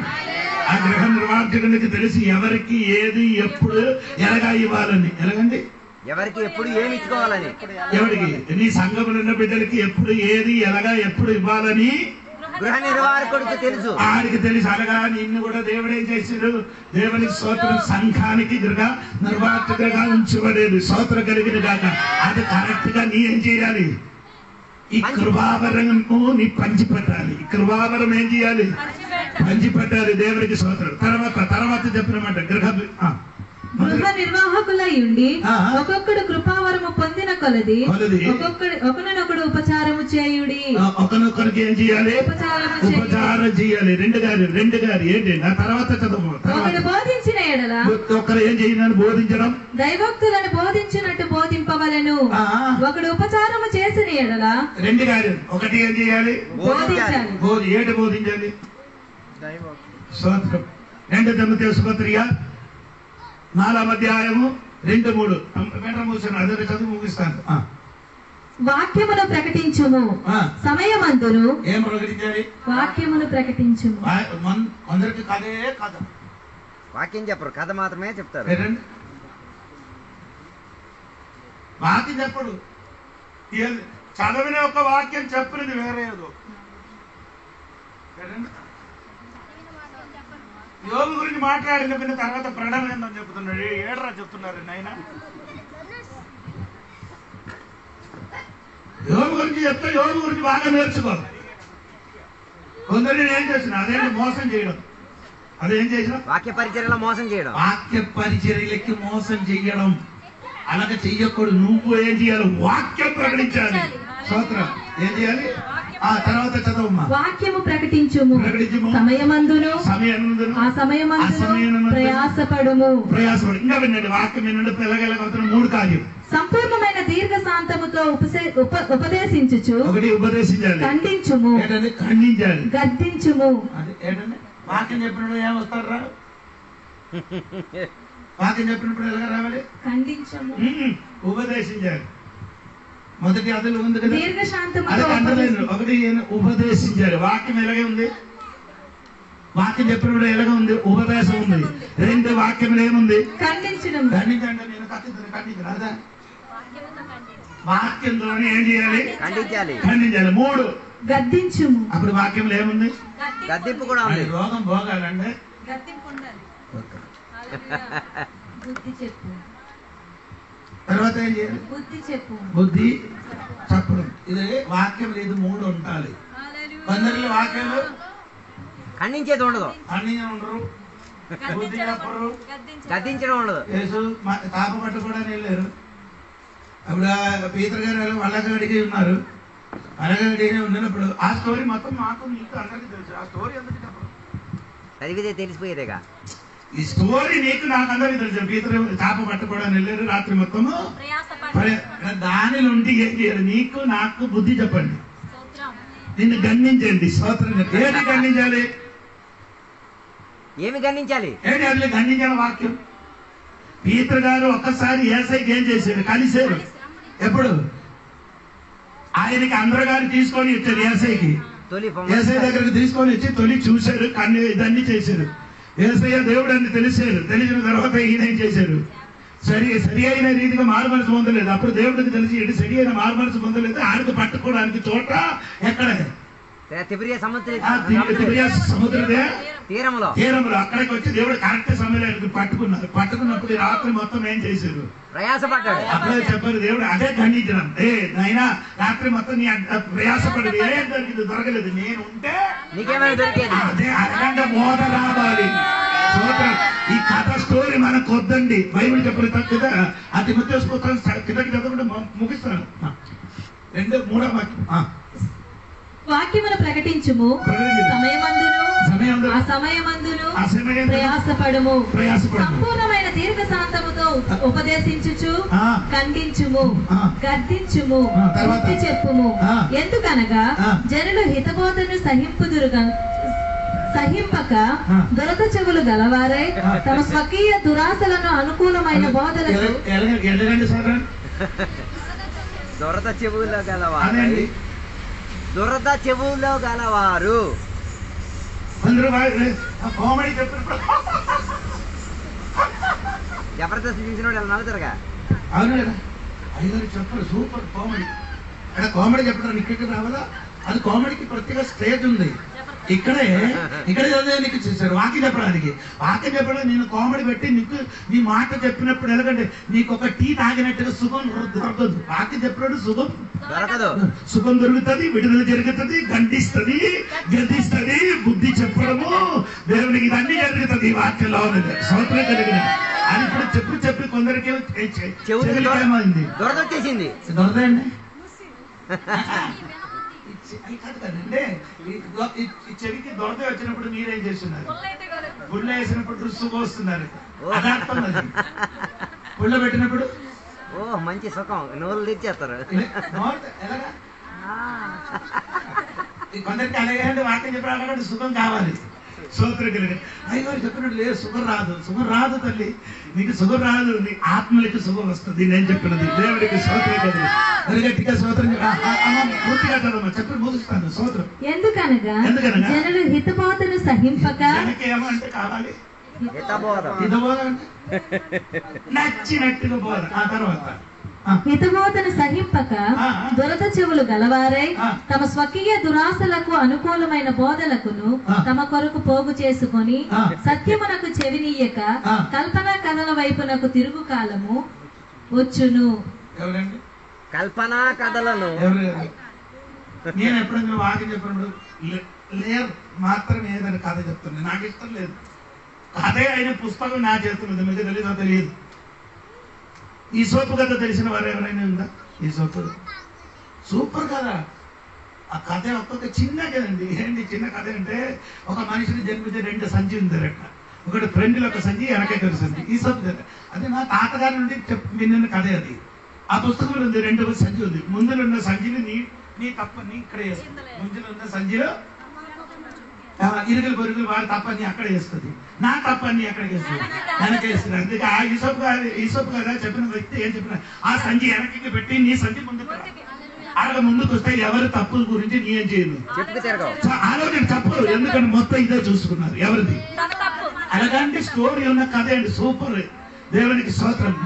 ఆ గ్రహ నిర్వాహకునికి తెలిసి ఎవరికి ఏది ఎప్పుడు ఎలాగా ఇవ్వాలని. ఎలాగండి? ఎవరికి ఎప్పుడు ఏమి ఇచ్చుకోవాలని. ఎవరికి? నీ సంఘములో ఉన్న బిడ్డలకి ఎప్పుడు ఏది ఎలాగా ఎప్పుడు ఇవ్వాలని గృహ నిర్వాహకుడికి తెలుసు. ఆడికి తెలుసు. అనగా నిన్ను కూడా దేవుడు ఏం చేశాడు? దేవుని స్తోత్రం సంఘానికి గృహ నిర్వాహకుడిగా ఉంచబడేది. స్తోత్రం కలిగిన కాక అది కరెక్ట్ గా నీ ఏం చేయాలి? ఈ కృపావరము నీ పంచిపెట్టాలి. ఈ కృపావరం ఏం చేయాలి? పంచిపెట్టారు. దేవునికి స్తోత్రం. తర్వాత చెప్పినమాట గృహ నిర్వాహకులై ఉండి ఒక్కొక్కడు కృపావరము పొందిన కొలది ఒకనొకడు ఉపచారము చేయుడి. ఒకనొకరికి ఏం చేయాలి? ఉపచారం చేయాలి. రెండు గారు ఏంటి? నా తర్వాత చదువు. ఒకడు బోధించిన ఎడల ఒకరు ఏం చేయాలని? బోధించడం. దైవోక్తులను బోధించినట్టు బోధింపవలెను. ఒకడు ఉపచారము చేసిన ఎడల రెండు గారు. ఒకటి ఏం చేయాలి? బోధించాలి. ఏంటి బోధించాలి? స్తోత్రం. 2 తిమోతి పత్రిక 4వ అధ్యాయము 2-3 వెంట మూసాను. అదే చదువు ముగిస్తాను. వాక్యమును ప్రకటించుము. సమయమందును ఏం ప్రకటించాలి? వాక్యమును ప్రకటించుము. అందరికి కథే కథ. వాక్యం చెప్పరు, కథ మాత్రమే చెప్తారు. వాక్యం చెప్పడు. చదవిన ఒక వాక్యం చెప్పినది వేరే ఏదో. యోగు గురించి మాట్లాడిన పిన్న తర్వాత ప్రకటన ఏందని చెప్తున్నాడు. ఏడరా చెప్తున్నారు నాయన. యోగు గురించి చెప్తే యోగు గురించి బాగా నేర్చుకోవాలి. కొందరిని ఏం చేసిన అదేంటి? మోసం చేయడం. అదేం చేసిన? వాక్య పరిచర్యలో మోసం చేయడం. వాక్య పరిచర్యలకి మోసం చెయ్యడం. అలాగే చెయ్యకూడదు. నువ్వు ఏం చేయాలి? వాక్యం ప్రకటించాలి. స్తోత్రం. ఏం చేయాలి? ఆ తర్వాత చదవమ్మా. వాక్యము ప్రకటించుము. సమయమందును ఆ సమయమందును ప్రయాసపడుము. ఇంకా వినండి. వాక్యం వినండి. పిల్లగలగవుతున్న 3 కార్యం. సంపూర్ణమైన దీర్ఘ శాంతముతో ఉపదేశించుచు. ఒకటి ఉపదేశించాలి. ఖండించుము. ఖండించాలి. గద్దించుము. వాక్యం చెప్పినప్పుడు ఏమొస్తారా? వాక్యం చెప్పినప్పుడు ఎలాగ రావాలి? ఖండించము. ఉపదేశించాలి. మొదటి అదులు ఉంది కదా. దీర్ఘశాంతముతో ఒకటి ఉపదేశించాలి. వాక్యం ఎలాగే ఉంది? వాక్యం చెప్పినప్పుడు ఎలాగ ఉంది? ఉపదేశం ఉంది. 2 వాక్యం ఏముంది? ఖండించడం. ఖండించండి. నేను ఖండించను అదా? వాక్యంలోనే ఏం చేయాలి? ఖండించాలి. 3 గద్దించుము. అప్పుడు వాక్యంలో ఏముంది? గద్దింపు కూడా ఉంది. రోగం పోగాలంటే గద్దింపు ఉండాలి. బుద్ధి చెప్పు. తర్వాత ఏం చేయాలి? బుద్ధి చెప్పు. బుద్ధి చెప్పడం. ఇది వాక్యం లేదు. 3 ఉండాలి. కొందరిలో వాక్యాలు ఖండించేది ఉండదు. ఖండించడం ఉండరు. బుద్ధి చెప్పరు. గద్దించడం ఉండదు. యేసు తాప పట్టుకోవడానికి వెళ్ళారు. అప్పుడు పీతర్ గారు వల్లగడికి ఉన్నారు. వల్లగడి ఉన్నప్పుడు ఆ స్టోరీ మొత్తం మాకు నీకు అందరికీ తెలుసు. ఆ స్టోరీ అందరికీ చెప్పరు. చదివితే తెలిసిపోయేదేగా. ఈ స్టోరీ నీకు నాకు అందరికీ తెలుసు. పీతర్ తాప పట్టుకోవడానికి వెళ్ళారు. రాత్రి మొత్తము దానిలో ఉండి ఏం చేయాలి? నీకు నాకు బుద్ధి చెప్పండి. నిన్ను గణించండి. స్తోత్రం. ఏంటి గణించాలి? ఏమి గణించాలి? ఏంటి అట్లా గణించాలి? వాక్యం. పీతర్ గారు ఒక్కసారి యేసయ్యకి ఏం చేశారు? కలిశారు. ఎప్పుడు? ఆయనకి అందరు గారు తీసుకొని వచ్చారు. యేసయ్యకి యేసయ్య దగ్గరకు తీసుకొని వచ్చి తొలి చూశారు. కన్ను ఇదన్నీ చేశారు. యేసయ్య దేవుడు అని తెలిసారు. తెలిసిన తర్వాత ఈయన ఏం చేశారు? సరి అయిన రీతిగా మారుమనసు పొందలేదు. అప్పుడు దేవుడికి తెలిసి ఏంటి? సరి అయిన మారుమనసు పొందలేదు. ఆడికి పట్టుకోవడానికి చోట ఎక్కడ? సముద్రదే తీరంలో. అక్కడికి వచ్చి దేవుడు కరెక్ట్ సమయంలో పట్టుకున్నారు. పట్టుకున్నప్పుడు రాత్రి మొత్తం ఏం చేశారు? ప్రయాసపడ్డాడు. అప్పుడే చెప్పారు దేవుడు. అదే ఖండించడం. నాయనా రాత్రి మొత్తం నీ ప్రయాసపడదు. ఏం దొరికింది? దొరకలేదు. నేను ఉంటే నీకేమైనా దొరికేది. అదే అరగంట మోద రావాలి. ఈ కథ స్టోరీ మనకు వద్దండి. బైబిల్ చెప్పిన తక్కువ అది ముద్దేసుకుంటాను. కిందకి చదవకుండా ముగిస్తాను. 2-3వ వాక్యం. వాక్యమును ప్రకటించుము. సమయమందును ఆ సమయమందును ప్రయాసపడుము. సంపూర్ణమైన దీర్ఘ శాంతముతో ఉపదేశించుచు ఖండించుము. గద్దించుము. బుద్ధి చెప్పుము. ఎందుకనగా జనులు హితబోధను సహింపక దొరక చెవులు గలవారై తమ స్వకీయ దురాశలను అనుకూలమైన బోధలకు దొరద చెవులో గలవారు. జబర్దస్త్ చూసిన వాడు నవ్వుతారుగా. అవును కదా. 5 చెప్పారు. Super comedy. అక్కడ కామెడీ చెప్పడం ఇక్కడికి రావాలా? అది కామెడీకి ప్రత్యేక స్టేజ్ ఉంది. ఇక్కడే చదివే నీకు చేశారు వాక్యం చెప్పడానికి. వాక్యం చెప్పడం నేను కామెడీ పెట్టి నీకు నీ మాట చెప్పినప్పుడు ఎలాగంటే నీకు ఒక టీ తాగినట్టుగా సుఖం దొరకదు. వాక్యం చెప్పినప్పుడు సుఖం దొరకదు. సుఖం దొరుకుతుంది, విడుదల జరుగుతుంది, గండిస్తుంది, గద్దిస్తుంది, బుద్ధి చెప్పడము దేవునికి ఇదన్నీ జరుగుతుంది ఈ వాక్యంలో ఉన్నది. స్తోత్రం కలిగిన అది ఇప్పుడు చెప్పి కొందరికి ఏమైంది దొరదొచ్చేసింది. దొరదండి కదండి. చెవికి దొరద వచ్చినప్పుడు మీరేం చేస్తున్నారు? గుళ్ళ వేసినప్పుడు రుసుకు వస్తున్నారు. అదార్థం అది. గుళ్ళ పెట్టినప్పుడు మంచి సుఖం నోళ్ళు తెచ్చేస్తారు. కొందరికి అలాగే వాక్యం చెప్పాలంటే సుఖం కావాలి. స్తోత్రం కలిగి అయ్యగారు చెప్పినట్టు లేదు, సుఖం రాదు తల్లి, నీకు సుఖం రాదు, నీ ఆత్మలకి సుఖం వస్తుంది. నేను చెప్పినది దేవుడికి స్తోత్రం కలిగి మరి గట్టిగా స్తోత్రం పూర్తిగా చదవమ్మా చెప్పి ముగిస్తాను. స్తోత్రం. ఎందుకనగా జనులు హితబోధను సహింపక ఏమంటే కావాలి హితబోధ అంటే నచ్చినట్టుగా బోధ. ఆ తర్వాత హితబోధను సహింపక దురద చెవులు గలవారై తమ స్వకీయ దురాశలకు అనుకూలమైన బోధలకును తమ కొరకు పోగు చేసుకొని సత్యమునకు చెవినీయక కల్పనా కథల వైపునకు తిరుగు కాలము వచ్చును. కల్పనా కథలను నేను ఎప్పుడైనా వాక్యం చెప్పినప్పుడు లేదు మాత్రం ఏదైనా కథ చెప్తున్నాను. నాకు ఇష్టం లేదు. కథే అయిన పుస్తకం నా చేస్తున్నది. మీకు తెలీదో తెలియదు. ఈ సోపు కథ తెలిసిన వారు ఎవరైనా ఉందా? ఈ సోపు సూపర్ కదా. ఆ కథ ఒక్కొక్క చిన్న కదండి. ఏంటి చిన్న కథ అంటే ఒక మనిషిని జన్మించే 2 సంచి ఉంది అట్ట. ఒకటి ఫ్రెండ్లో ఒక సంచి, వెనకైతే సంచి. ఈ సోపు కథ అది నా తాతగారి నుండి విన్న కథ. అది ఆ పుస్తకంలో ఉంది. 2 సంచి ఉంది. ముందులో ఉన్న సంచిని నీ తప్పని ఇక్కడ వేస్తుంది. ముందులో ఉన్న సంచిలో ఇరుగులు పొరుగులు వాడు తప్పని అక్కడ వేస్తుంది, నా తప్పని అక్కడ వేస్తుంది, వెనక వేస్తుంది. అందుకే ఆ ఈసోపు కదా చెప్పిన వ్యక్తి ఏం చెప్పిన ఆ సంచి వెనక్కి పెట్టి నీ సంచి ముందుకు అరగ ముందుకు వస్తే ఎవరి తప్పుల గురించి నీ ఏం చేయను ఆలోచన తప్పు. ఎందుకంటే మొత్తం ఇదే చూసుకున్నారు ఎవరిది. అలాగంటే స్టోరీ ఉన్న కథ అండి. సూపర్. దేవునికి స్తోత్రం.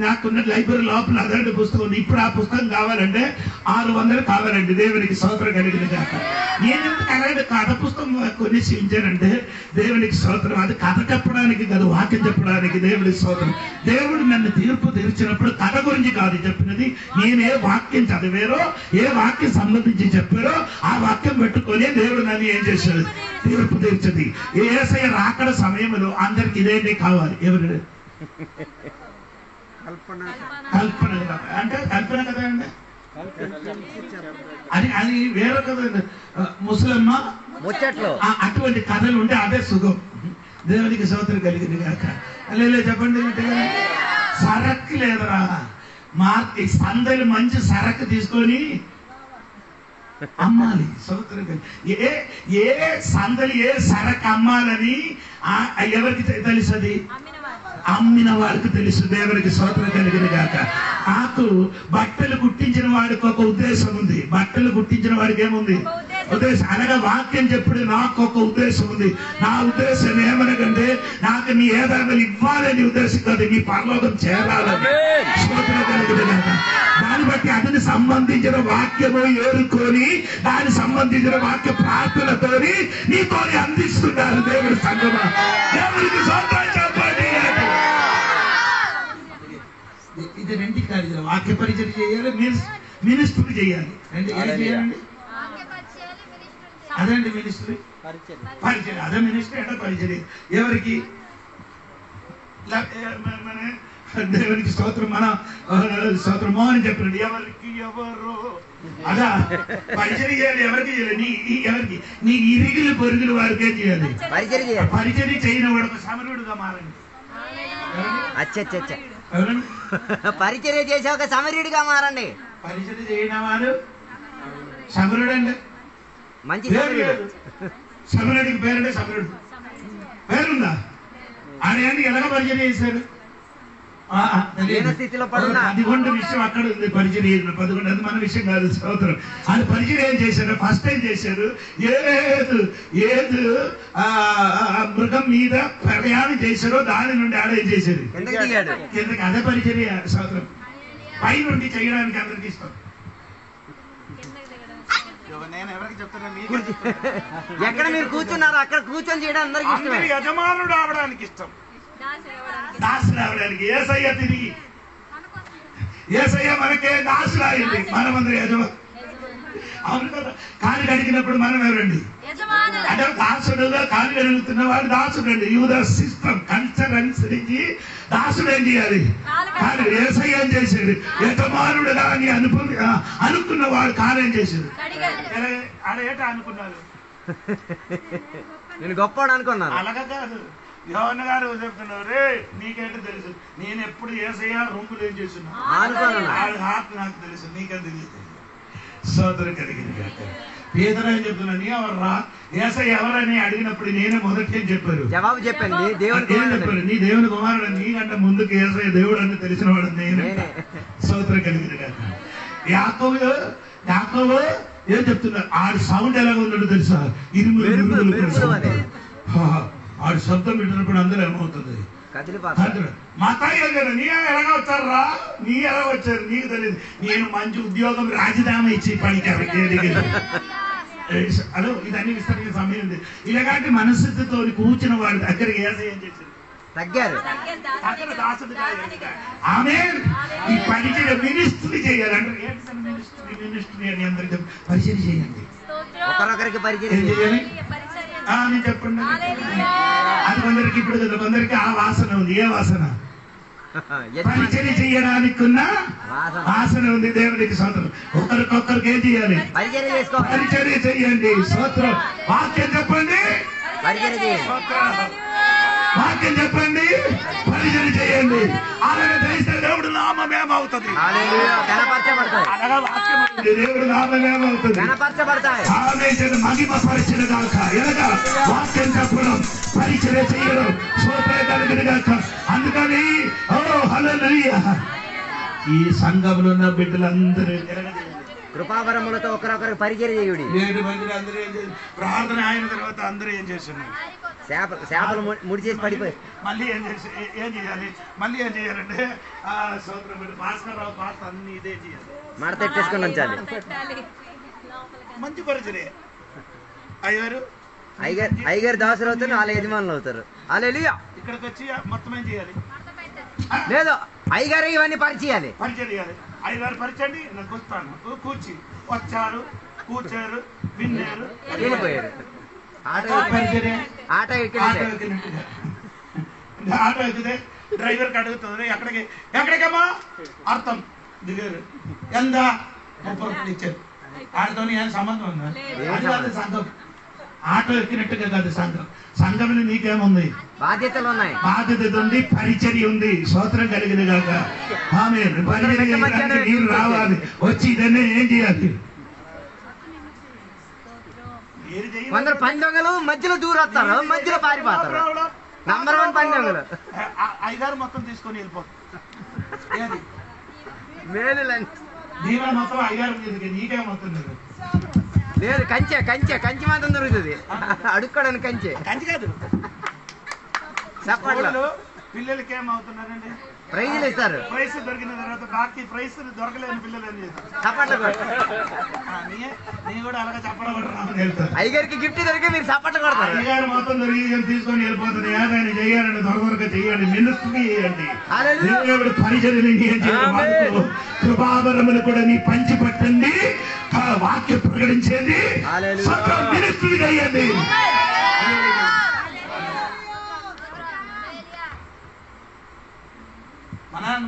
నాకున్న లైబ్రరీ లోపల అదండి పుస్తకం ఉంది. ఇప్పుడు ఆ పుస్తకం కావాలంటే 600 కావాలండి. దేవునికి స్తోత్రం కలిగిన కాక నేను అలాంటి కథ పుస్తకం కొన్ని సించానంటే దేవునికి స్తోత్రం. అది కథ చెప్పడానికి కాదు, వాక్యం చెప్పడానికి. దేవునికి స్తోత్రం. దేవుడు నన్ను తీర్పు తీర్చినప్పుడు కథ గురించి కాదు చెప్పినది. నేను ఏ వాక్యం చదివారో, ఏ వాక్యం సంబంధించి చెప్పారో ఆ వాక్యం పెట్టుకొని దేవుడు నన్ను ఏం చేశాడు? తీర్పు తీర్చది. యేసయ్య రాకడ సమయంలో అందరికి ఇదేంటి కావాలి? ఎవరు? కల్పన అంటే కల్పన కదా అండి. అది వేరే కథ. ముసలమ్మ ముచ్చట్లు అటువంటి కథలు ఉంటే అదే సుఖం. దేవునికి స్తోత్రం కలిగింది కాక లేదు చెప్పండి. సరక్కు లేదురా సందలు మంచి సరక్కు తీసుకొని అమ్మాలి. స్తోత్రం కలిగి ఏ సందలు ఏ సరక్కు అమ్మాలని ఎవరికి తెలుసది? అమ్మిన వాడికి తెలుసు. దేవునికి స్తోత్రం కలిగిన గాక. నాకు బట్టలు కుట్టించిన వాడికి ఒక ఉద్దేశం ఉంది. బట్టలు కుట్టించిన వాడికి ఏముంది? ఉద్దేశం. అనగా వాక్యం చెప్పుడు నాకు ఒక ఉద్దేశం ఉంది. నా ఉద్దేశం ఏమనకంటే నాకు నీ ఏదైనా ఇవ్వాలని ఉద్దేశం కాదు, నీ పరలోకం చేరాలని. స్తోత్రం కలిగిన గాక. దాన్ని బట్టి అతనికి సంబంధించిన వాక్యము ఏరుకొని దానికి సంబంధించిన వాక్య ప్రార్థనతోని నీతో అందిస్తున్నారు దేవుడి సంగమా. దేవుడికి స్తోత్రం చెప్పండి. ఇది 2 కార్యాలు. వాక్య పరిచయం చేయాలి, మినిస్ట్రీ చేయాలి. ఏం చేయాలండి? అదండి మినిస్ట్రీ. పరిచయం అదే మినిస్ట్రీ అంటే పరిచయం. ఎవరికి? దేవునికి స్తోత్రం. మన స్తోత్రమో అని చెప్పినట్టు ఎవరికి ఎవరు అదా పరిచయం చేయాలి. ఎవరికి చేయాలి? ఎవరికి? నీ ఇరుగులు పొరుగులు వారికే చేయాలి. పరిచయం చేయని వాడు ఒక సమరుడుగా మారండి. పరిచర్య చేసే ఒక సమరుడిగా మారండి. పరిచయం చేయని వాడు సమరుడు అండి. మంచి సమరుడికి పేరంటే సమరుడు పేరుందా? ఆయన ఎలాగ పరిచయం చేశారు? 11 విషయం అక్కడ ఉంది. పరిచయం 11 అది మన విషయం కాదు. స్తోత్రం. అది పరిచయం ఏం చేశారు? ఫస్ట్ టైం చేశారు. ఏదు మృగం మీద ప్రయాణం చేశారో దాని నుండి ఆడేం చేశారు? కిందకి. అదే పరిచర్య. స్తోత్రం. పై నుండి చేయడానికి అందరికి ఇష్టం. నేను ఎవరికి చెప్తున్నా? ఎక్కడ మీరు కూర్చున్నారో అక్కడ కూర్చొని చేయడం అందరికి ఇష్టం. యజమానుడు అవడానికి ఇష్టం, దాసుడు అవడానికి. యేసయ్య తిరిగి యేసయ్య మనకే దాసుడు అయింది, మనమందరం యజమాను. అవును కదా? కాలు కడిగినప్పుడు మనం ఎవరండి? అంటే దాసుడుగా కాలు కడుగుతున్న వాడు దాసుడు అండి. యూద సిస్టమ్ కల్చర్ అనుసరించి దాసుడు ఏం చేయాలి? కాలు. యేసయ్య ఏం చేశాడు? యజమానుడుగా అని అనుకున్న వాడు కాలు ఏం చేశాడు? అదేట అనుకున్నాడు, నేను గొప్పవాడు అనుకున్నాను. అలాగా కాదు. యోహన్న గారు చెప్తున్నారు, రే నీకేంటో తెలుసు, నేను ఎప్పుడు యేసయ్య రొంపులు ఏం చేస్తున్నా హార్ట్ నాకు తెలుసు, నీకేం తెలియదు. సోదరు కలిగింది. పేదరు ఏం చెప్తున్నాను, ఎవర్రా యేసయ్య ఎవరని అడిగినప్పుడు నేనే మొదటి ఏం చెప్పారు? జవాబు చెప్పండి, దేవుని చెప్పారు, నీ దేవుని కుమారుడు. నీకంటే ముందుకు యేసయ్య దేవుడు అని తెలిసిన వాడు నేనే. సోదరు కలిగింది కాక. యాకోబు ఏం చెప్తున్నారు? ఆడి సౌండ్ ఎలాగ ఉన్నాడు తెలుసా? ఆడి శబ్దం పెట్టినప్పుడు అందరూ ఏమవుతుంది? మతాయి కదా, నీ ఎలాగ వచ్చారా? నీ ఎలా వచ్చారు నీకు తెలియదు. నేను మంచి ఉద్యోగం రాజీనామా ఇచ్చి పనికారు. అదో ఇదన్నీ విస్తరించే సమయం ఉంది. ఇలాంటి మనస్థితితో కూర్చున్న వాడి దగ్గరికి యేసయ్య ఏం చేశారు? తగ్గారు. ఆమె ఈ పరిచయ మినిస్ట్రీ చేయాలంటే మినిస్ట్రీ అని అందరికి పరిచయం చేయండి, ఒకరొకరికి పరిచయం చేయాలి అని చెప్పండి. అది కొందరికి ఇప్పుడు కదా, కొందరికి ఆ వాసన ఉంది. ఏ వాసన? పరిచయం చేయడానికి ఉన్న వాసన ఉంది. దేవునికి స్తోత్రం. ఒకరికొకరికి ఏం చేయాలి? పరిచయం చేయండి. స్తోత్రం. వాక్యం చెప్పండి, వాక్యం చెప్పండి, పరిచయం చేయండి. అలాగే చేస్తే దేవుడు నామమేమవుతుంది? దేవుడు నామమేమవుతుంది? మహిమ పరిచయం కాక ఎలాగా వాక్యం చెప్పడం, పరిచయం చేయడం, స్తోత్రం కలిగిన కాక. అందుకని హల్లెలూయా, ఈ సంఘంలో ఉన్న బిడ్డలందరూ కృపావరములతో ఒకరొకరు పరిచయం చేయుడి. ప్రార్థన అయిన తర్వాత అందరూ ఏం చేస్తున్నారు? చేపలు ముడి చేసి పడిపోయి మళ్ళీ ఏం చేయాలి? మళ్ళీ ఏం చేయాలంటే భాస్కర్రావు పాత్ర అన్ని ఇదే చేయాలి, మడత ఎట్టేసుకొని ఉంచాలి. మంచి పరిచయం. అయ్యగారు దాసులు అవుతారు, వాళ్ళ యజమానులు అవుతారు. హల్లెలూయా. ఇక్కడికి వచ్చి మొత్తం ఏం చేయాలి? లేదు, అయ్యగారు ఇవన్నీ పరిచయం చేయాలి. అయ్యగారు పరిచయండి, నాకు వస్తాను. కూర్చి వచ్చారు, కూర్చారు, విన్నారు, వెళ్ళిపోయారు. ఆటో ఎక్కితే డ్రైవర్కి అడుగుతుంది, ఎక్కడికమ్మా? అర్థం దిగారు. ఎంత? 30 రూపాయలు ఇచ్చారు. ఆటతో ఏం సంబంధం ఉందా? అది కాదు సంఘం. ఆటో ఎక్కినట్టుగా కాదు సంఘం. సంఘంలో నీకేముంది? బాధ్యతలు ఉన్నాయి, బాధ్యత ఉంది, పరిచర్య ఉంది. స్తోత్రం కలిగింది కాక. ఆమేన్. పరిచర్య నీరు రావాలి, వచ్చి ఇదన్నీ ఏం చేయాలి? కొందరు పందొంగలు మధ్యలో దూరొస్తారు, మధ్యలో పారిపోతారు. నంబర్ 1 పందొంగలు. అయ్యగారు మొత్తం తీసుకొని వెళ్ళిపోతారు. మేలు దీవెన మొత్తం అయ్యగారు నీకేమవుతుంది? లేదు, కంచె మాత్రం దొరుకుతుంది. అడుక్కోడానికి కంచె కాదు. చెప్పండి, పిల్లలకి ఏమవుతున్నారండి? ప్రైజులు ఇస్తారు. ప్రైస్ దొరికిన తర్వాత బాకీ ప్రైస్ దొరకలేని పిల్లలు ఏం చేస్తారు? చప్పట్లు నేను కూడా అలాగే చప్పట్లు కొడతాను. అయ్యగారికి గిఫ్ట్ దొరికి మీరు చప్పట్లు కొడతారు. అయ్యగారు మొత్తం దొరికి తీసుకొని వెళ్ళిపోతుంది. ఏదైనా చేయాలండి, త్వరగా చేయండి, మినిస్ట్రీ చేయండి, దేవుడు పరిచర్యని చేయండి. కృపావరములు కూడా నీ పంచి పట్టండి, వాక్యం ప్రకటించేది, మినిస్ట్రీ చేయండి.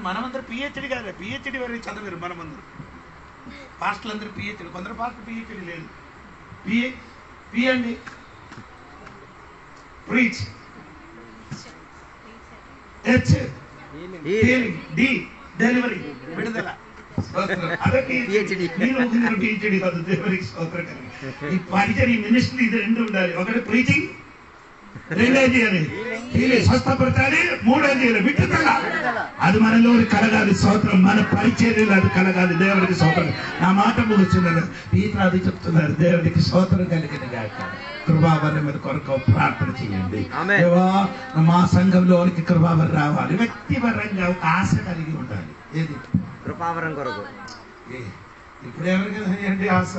మనమందరూ పిహెచ్డి కాదు, పిహెచ్డి వరకు చదివారు. మనమందరూ పాస్టర్లు అందరూ పిహెచ్డి, కొందరు పాస్టర్ పిహెచ్డి లేదు. పి అండి preach, H healing, D delivery, విడుదల. అదే పిహెచ్డి కాదు. దేవునికి స్తోత్రం. ఈ పరిచర్య మినిస్ట్రీ ఇది రెండు ఉండాలి. ఒకటి ప్రీచింగ్, రెండేం చేయాలి? స్వస్థపరచాలి, మూడేం చేయాలి? విడుదల. అది మనలో కలగాలి. స్తోత్రం. మన పరిచర్యలు అది కలగాలి. దేవుడికి స్తోత్రం. నా మాట ముగుస్తున్నారు. ఈత అది చెప్తున్నారు. దేవుడికి స్తోత్రం కలిగిన గాక. కృపావరం మీద కొరకు ప్రార్థన చేయండి. దేవా, మా సంఘంలోనికి కృపావరం రావాలి. వ్యక్తిపరంగా ఒక ఆశ కలిగి ఉండాలి. ఏది? కృపావరం కొరకు. ఇప్పుడు ఎవరికి ఆశ?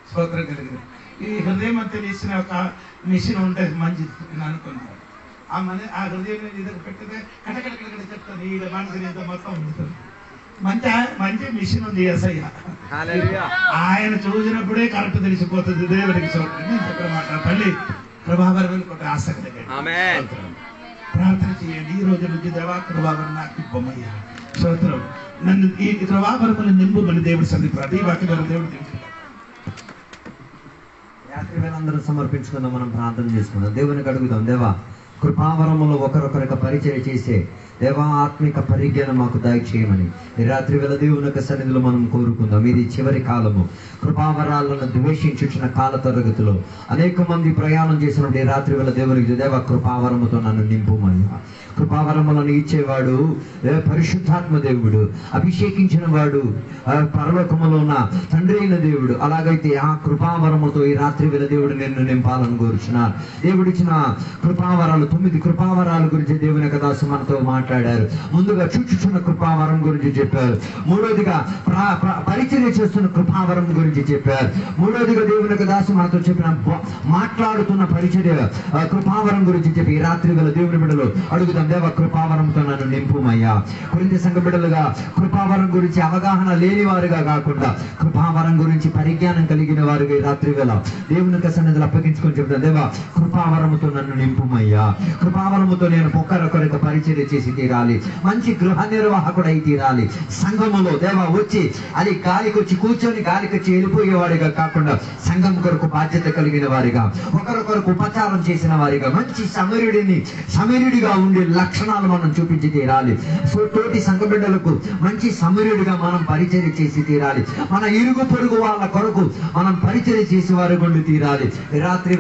స్తోత్రం కలిగింది. ఈ హృదయం అని తెలిసిన ఒక మిషన్ ఉంటే మంచిది నేను అనుకున్నాను. ఆ హృదయం ఇదొక పెట్టితే కటకటకట చెప్తాను, ఈ మనసుని ఇంత మొత్తం ఉంటుంది. మంచి మిషన్ ఉంది యేసయ్య. ఆయన చూసినప్పుడే కరెక్ట్ తెలిసిపోతుంది. దేవుడికి నేను చెప్పిన మాట తల్లి ప్రభావరం కొట్టే ఆసక్తి ప్రార్థన చేయండి. ఈ రోజు నుంచి దేవా కృపావరం నాకు ఇవ్వమయ్యా. స్తోత్రం. నన్ను ఈ కృపావరములు నింపుమని దేవుడి సన్నిధి ప్రతి వాక్యం దేవుడు రాత్రి వేళ అందరూ సమర్పించుకుందాం. మనం ప్రార్థన చేసుకుందాం. దేవునికి అడుగుదాం, దేవా కృపావరములో ఒకరొకరికి పరిచయం చేసే దేవా ఆత్మిక పరిజ్ఞానం మాకు దయచేయమని ఈ రాత్రి వేళ దేవుని యొక్క సన్నిధిలో మనం కోరుకుందాం. ఇది చివరి కాలము. కృపావరాలను ద్వేషించిన కాల తరగతిలో అనేక మంది ప్రయాణం చేసినప్పుడు ఈ రాత్రి వేళ దేవునికి దేవా కృపావరముతో నన్ను నింపుమయ్యా. కృపావరములను ఇచ్చేవాడు పరిశుద్ధాత్మ దేవుడు, అభిషేకించిన వాడు పరలోకములో ఉన్న తండ్రి అయిన దేవుడు. అలాగైతే ఆ కృపావరముతో ఈ రాత్రి వేళ దేవుడు నిన్ను నింపాలని కోరుచున్నాను. దేవుడిచ్చిన కృపావరాలు 9 కృపావరాల గురించి దేవుని యొక్క దాసు మనతో మాట్లాడారు. ముందుగా చూచుచున్న కృపావరం గురించి చెప్పారు. మూడోదిగా పరిచర్య చేస్తున్న కృపావరం గురించి చెప్పారు. మూడోదిగా దేవుని యొక్క దాసు మనతో చెప్పిన మాట్లాడుతున్న పరిచర్య కృపావరం గురించి చెప్పి ఈ రాత్రి వేళ దేవుని బిడ్డలు అడుగుదాం, దేవ కృపావరంతో నన్ను నింపుమయ్యా. కొరింథీ సంఘ బిడ్డలుగా కృపావరం గురించి అవగాహన లేని వారుగా కాకుండా కృపావరం గురించి పరిజ్ఞానం కలిగిన వారుగా ఈ రాత్రి వేళ దేవుని యొక్క సన్నిధిలో అప్పగించుకొని చెప్తాను, దేవ కృపావరముతో నన్ను నింపుమయ్యా. కృపావరముతో నేను ఒకరొకరికి పరిచర్య చేసి తీరాలి. మంచి గృహ నిర్వాహకుడై తీరాలి. సంఘములో దేవ వచ్చి అది గాలికి వచ్చి కూర్చొని గాలికి వచ్చి వెళ్ళిపోయేవాడిగా కాకుండా సంఘం కొరకు బాధ్యత కలిగిన వారిగా, ఒకరొకరికి ఉపచారం చేసిన వారిగా, మంచి సమరుడిగా ఉండే లక్షణాలు మనం చూపించి తీరాలి. తోటి సంఘ బిడ్డలకు మంచి సమరుడిగా మనం పరిచర్య చేసి తీరాలి. మన ఇరుగు పొరుగు వాళ్ళ కొరకు మనం పరిచర్య చేసి వారి గుండి తీరాలి. ఈ రాత్రి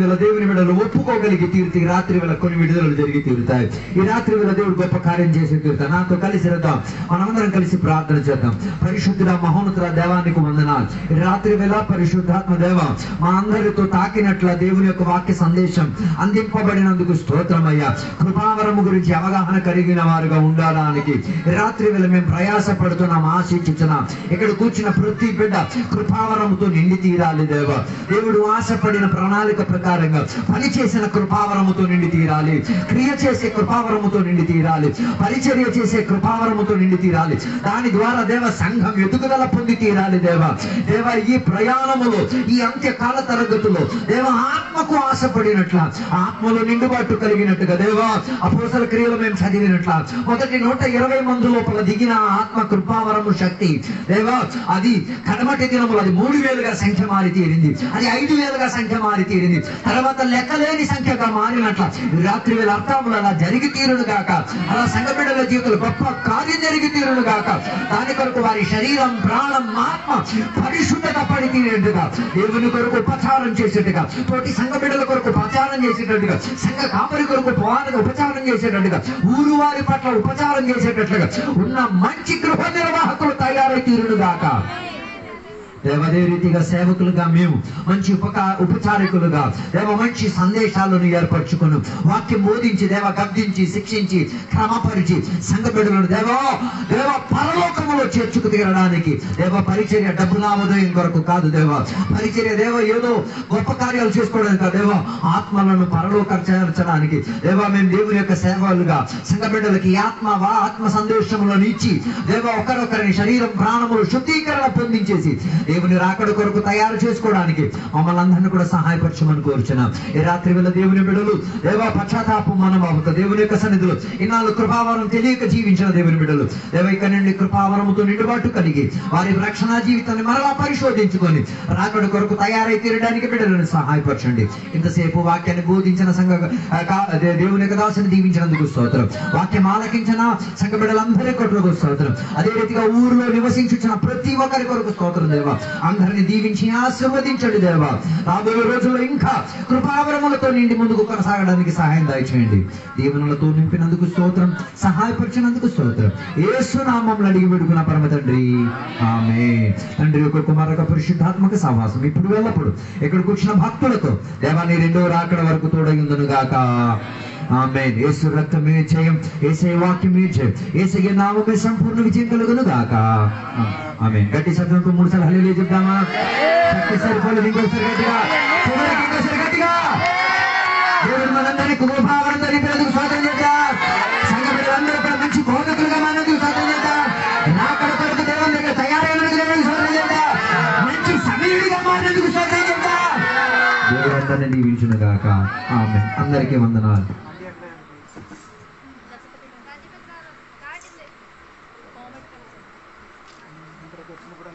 వేళ దేవుని బిడ్డలు ఒప్పుకోగలిగి తీరుతాయి. ఈ రాత్రి వేళ కొన్ని విడుదలలు జరిగి తీరుతాయి. ఈ రాత్రి వేళ దేవుడు గొప్ప కార్యం చేసి తీరుతాయి. నాతో కలిసి రద్దాం, మనమందరం కలిసి ప్రార్థన చేద్దాం. పరిశుద్ధుడ మహోన్నతుల దేవానికి వందనాలు. ఈ రాత్రి వేళ పరిశుద్ధాత్మ దేవ మా అందరితో తాకినట్ల దేవుని యొక్క వాక్య సందేశం అందింపబడినందుకు స్తోత్రమయ్యా. కృపావరము గురించి అవగాహన కలిగిన వారుగా ఉండడానికి రాత్రి వేళ మేము ప్రయాసపడుతున్నాం, ఆశించుతున్నాం. ఇక్కడ కూర్చున్న ప్రతి బిడ్డ కృపావరముతో నిండి తీరాలి. దేవ దేవుడు ఆశపడిన ప్రణాళిక ప్రకారంగా పనిచేసిన కృపావరముతో నిండి తీరాలి. క్రియ చేసే కృపావరముతో నిండి తీరాలి. పరిచర్య చేసే కృపావరముతో నిండి తీరాలి. దాని ద్వారా దేవ సంఘం ఎదుగుదల పొంది తీరాలి. దేవ ఈ ప్రయాణములో ఈ అంత్యకాల తరగతిలో దేవ ఆత్మకు ఆశపడినట్ల ఆత్మలో నిండుబాటు కలిగినట్టుగా దేవ అపోస్తల క్రియలు మేము చదివినట్ల మొదటి 120 మంది లోపల దిగిన ఆత్మ కృపావరము శక్తి దేవ అది కడమటి దినములు అది 3000గా సంఖ్య మారి తీరింది. అది 5000గా సంఖ్య మారి తీరింది. తర్వాత లెక్కలేని సంఖ్యగా మారినట్ల రాత్రి వేళ అర్థములు అలా జరిగి తీరును గాక. అలా సంఘ బిడ్డల జీవితంలో గొప్ప కార్యం జరిగి తీరును గాక. దాని కొరకు వారి శరీరం ప్రాణం ఆత్మ పరిశుద్ధత పడి తీరేట్టుగా దేవుని కొరకు ఉపచారం చేసేట్టుగా, తోటి సంఘ బిడ్డల కొరకు ఉపచారం చేసేటట్టుగా, సంఘ కాపరి కొరకు ఉపచారం చేసేటట్టుగా, ఊరు వారి పట్ల ఉపచారం చేసేటట్లుగా ఉన్న మంచి గృహ నిర్వాహకులు తయారై తీరును గాక. దేవదే రీతిగా సేవకులుగా మేము మంచి ఉపచారకులుగా దేవ మంచి సందేశాలను ఏర్పరచుకుని వాక్యం బోధించి దేవ గద్దించి శిక్షించి క్రమపరిచి సంఘ బిడ్డలను దేవ పరలోకములో చేర్చుకు తీరడానికి దేవ పరిచర్య డబ్బు లాభోదయం కొరకు కాదు. దేవ పరిచర్య దేవ ఏదో గొప్ప కార్యాలు చేసుకోవడానికి కాదు. దేవ ఆత్మలను పరలోక చేర్చడానికి దేవ మేము దేవుని యొక్క సేవలుగా సంఘ బిడ్డలకి ఆత్మ సందేశములను ఇచ్చి దేవ ఒకరొకరిని శరీరం ప్రాణములు శుద్ధీకరణ పొందించేసి దేవుని రాకడ కొరకు తయారు చేసుకోవడానికి మమ్మల్ని అందరినీ కూడా సహాయపరచమని కోరుచున్నాం. ఈ రాత్రి వేళ దేవుని బిడ్డలు దేవ పశ్చాత్తాపం మనబాబుతో దేవుని యొక్క సన్నిధిలో ఇన్నాళ్ళు కృపావరం తెలియక జీవించిన దేవుని బిడ్డలు దేవ ఇక్కడ నుండి కృపావరముతో నిండుబాటు కలిగి వారి రక్షణ జీవితాన్ని మరలా పరిశోధించుకొని రాకడ కొరకు తయారై తీరడానికి బిడ్డలను సహాయపరచండి. ఇంతసేపు వాక్యాన్ని బోధించిన సంఘ దేవుని యొక్క దాసుని దీవించినందుకు స్తోత్రం. వాక్యం ఆలకించిన సంఘ బిడ్డలందరి కొరకు స్తోత్రం. అదే రీతిగా ఊరిలో నివసించున్న ప్రతి ఒక్కరి కొరకు స్తోత్రం. దేవ అందరిని దీవించి ఆశీర్వదించండి. దేవ రాబోయే రోజుల్లో ఇంకా కృపావరములతో నిండి ముందుకు కొనసాగడానికి సహాయం దయచేయండి. దీవెనలతో నింపినందుకు స్తోత్రం, సహాయపరిచినందుకు స్తోత్రం. యేసు నామములో అడిగి వేడుకున్న పరమ తండ్రి, ఆమేన్. తండ్రి యొక్క కుమార యొక్క పరిశుద్ధాత్మక సహవాసం ఇప్పుడు ఎల్లప్పుడు ఇక్కడ కూర్చున్న భక్తులకు దేవాన్ని 2వ రాకడ వరకు తోడైందును గాక. ఆమేన్. యేసు రక్తమే జయం, యేసే వాక్యమే జయం, యేసయ్య నామమే సంపూర్ణ విజయం కలుగును గాక. ఆమె గట్టి శబ్దంతో 3 సార్లు హల్లెలూయా చెప్దామా? శక్తి సరిపోలేదు, ఇంకోసారి గట్టిగా, చివరికి ఇంకోసారి గట్టిగా. దేవుడు మనందరినీ కృపావరంతో నింపినందుకు స్తోత్రం చేద్దాం. సంఘ బిడ్డలందరూ కూడా మంచి బోధకులుగా మారినందుకు స్తోత్రం చేద్దాం. రాకడ కొరకు దేవుని దగ్గర తయారైనందుకు దేవునికి స్తోత్రం చేద్దాం. మంచి సమయుడిగా మారినందుకు స్తోత్రం చేద్దాం. దేవుడు అందరినీ దీవించును గాక. ఆమేన్. అందరికీ వందనాలు. వచ్చినప్పుడు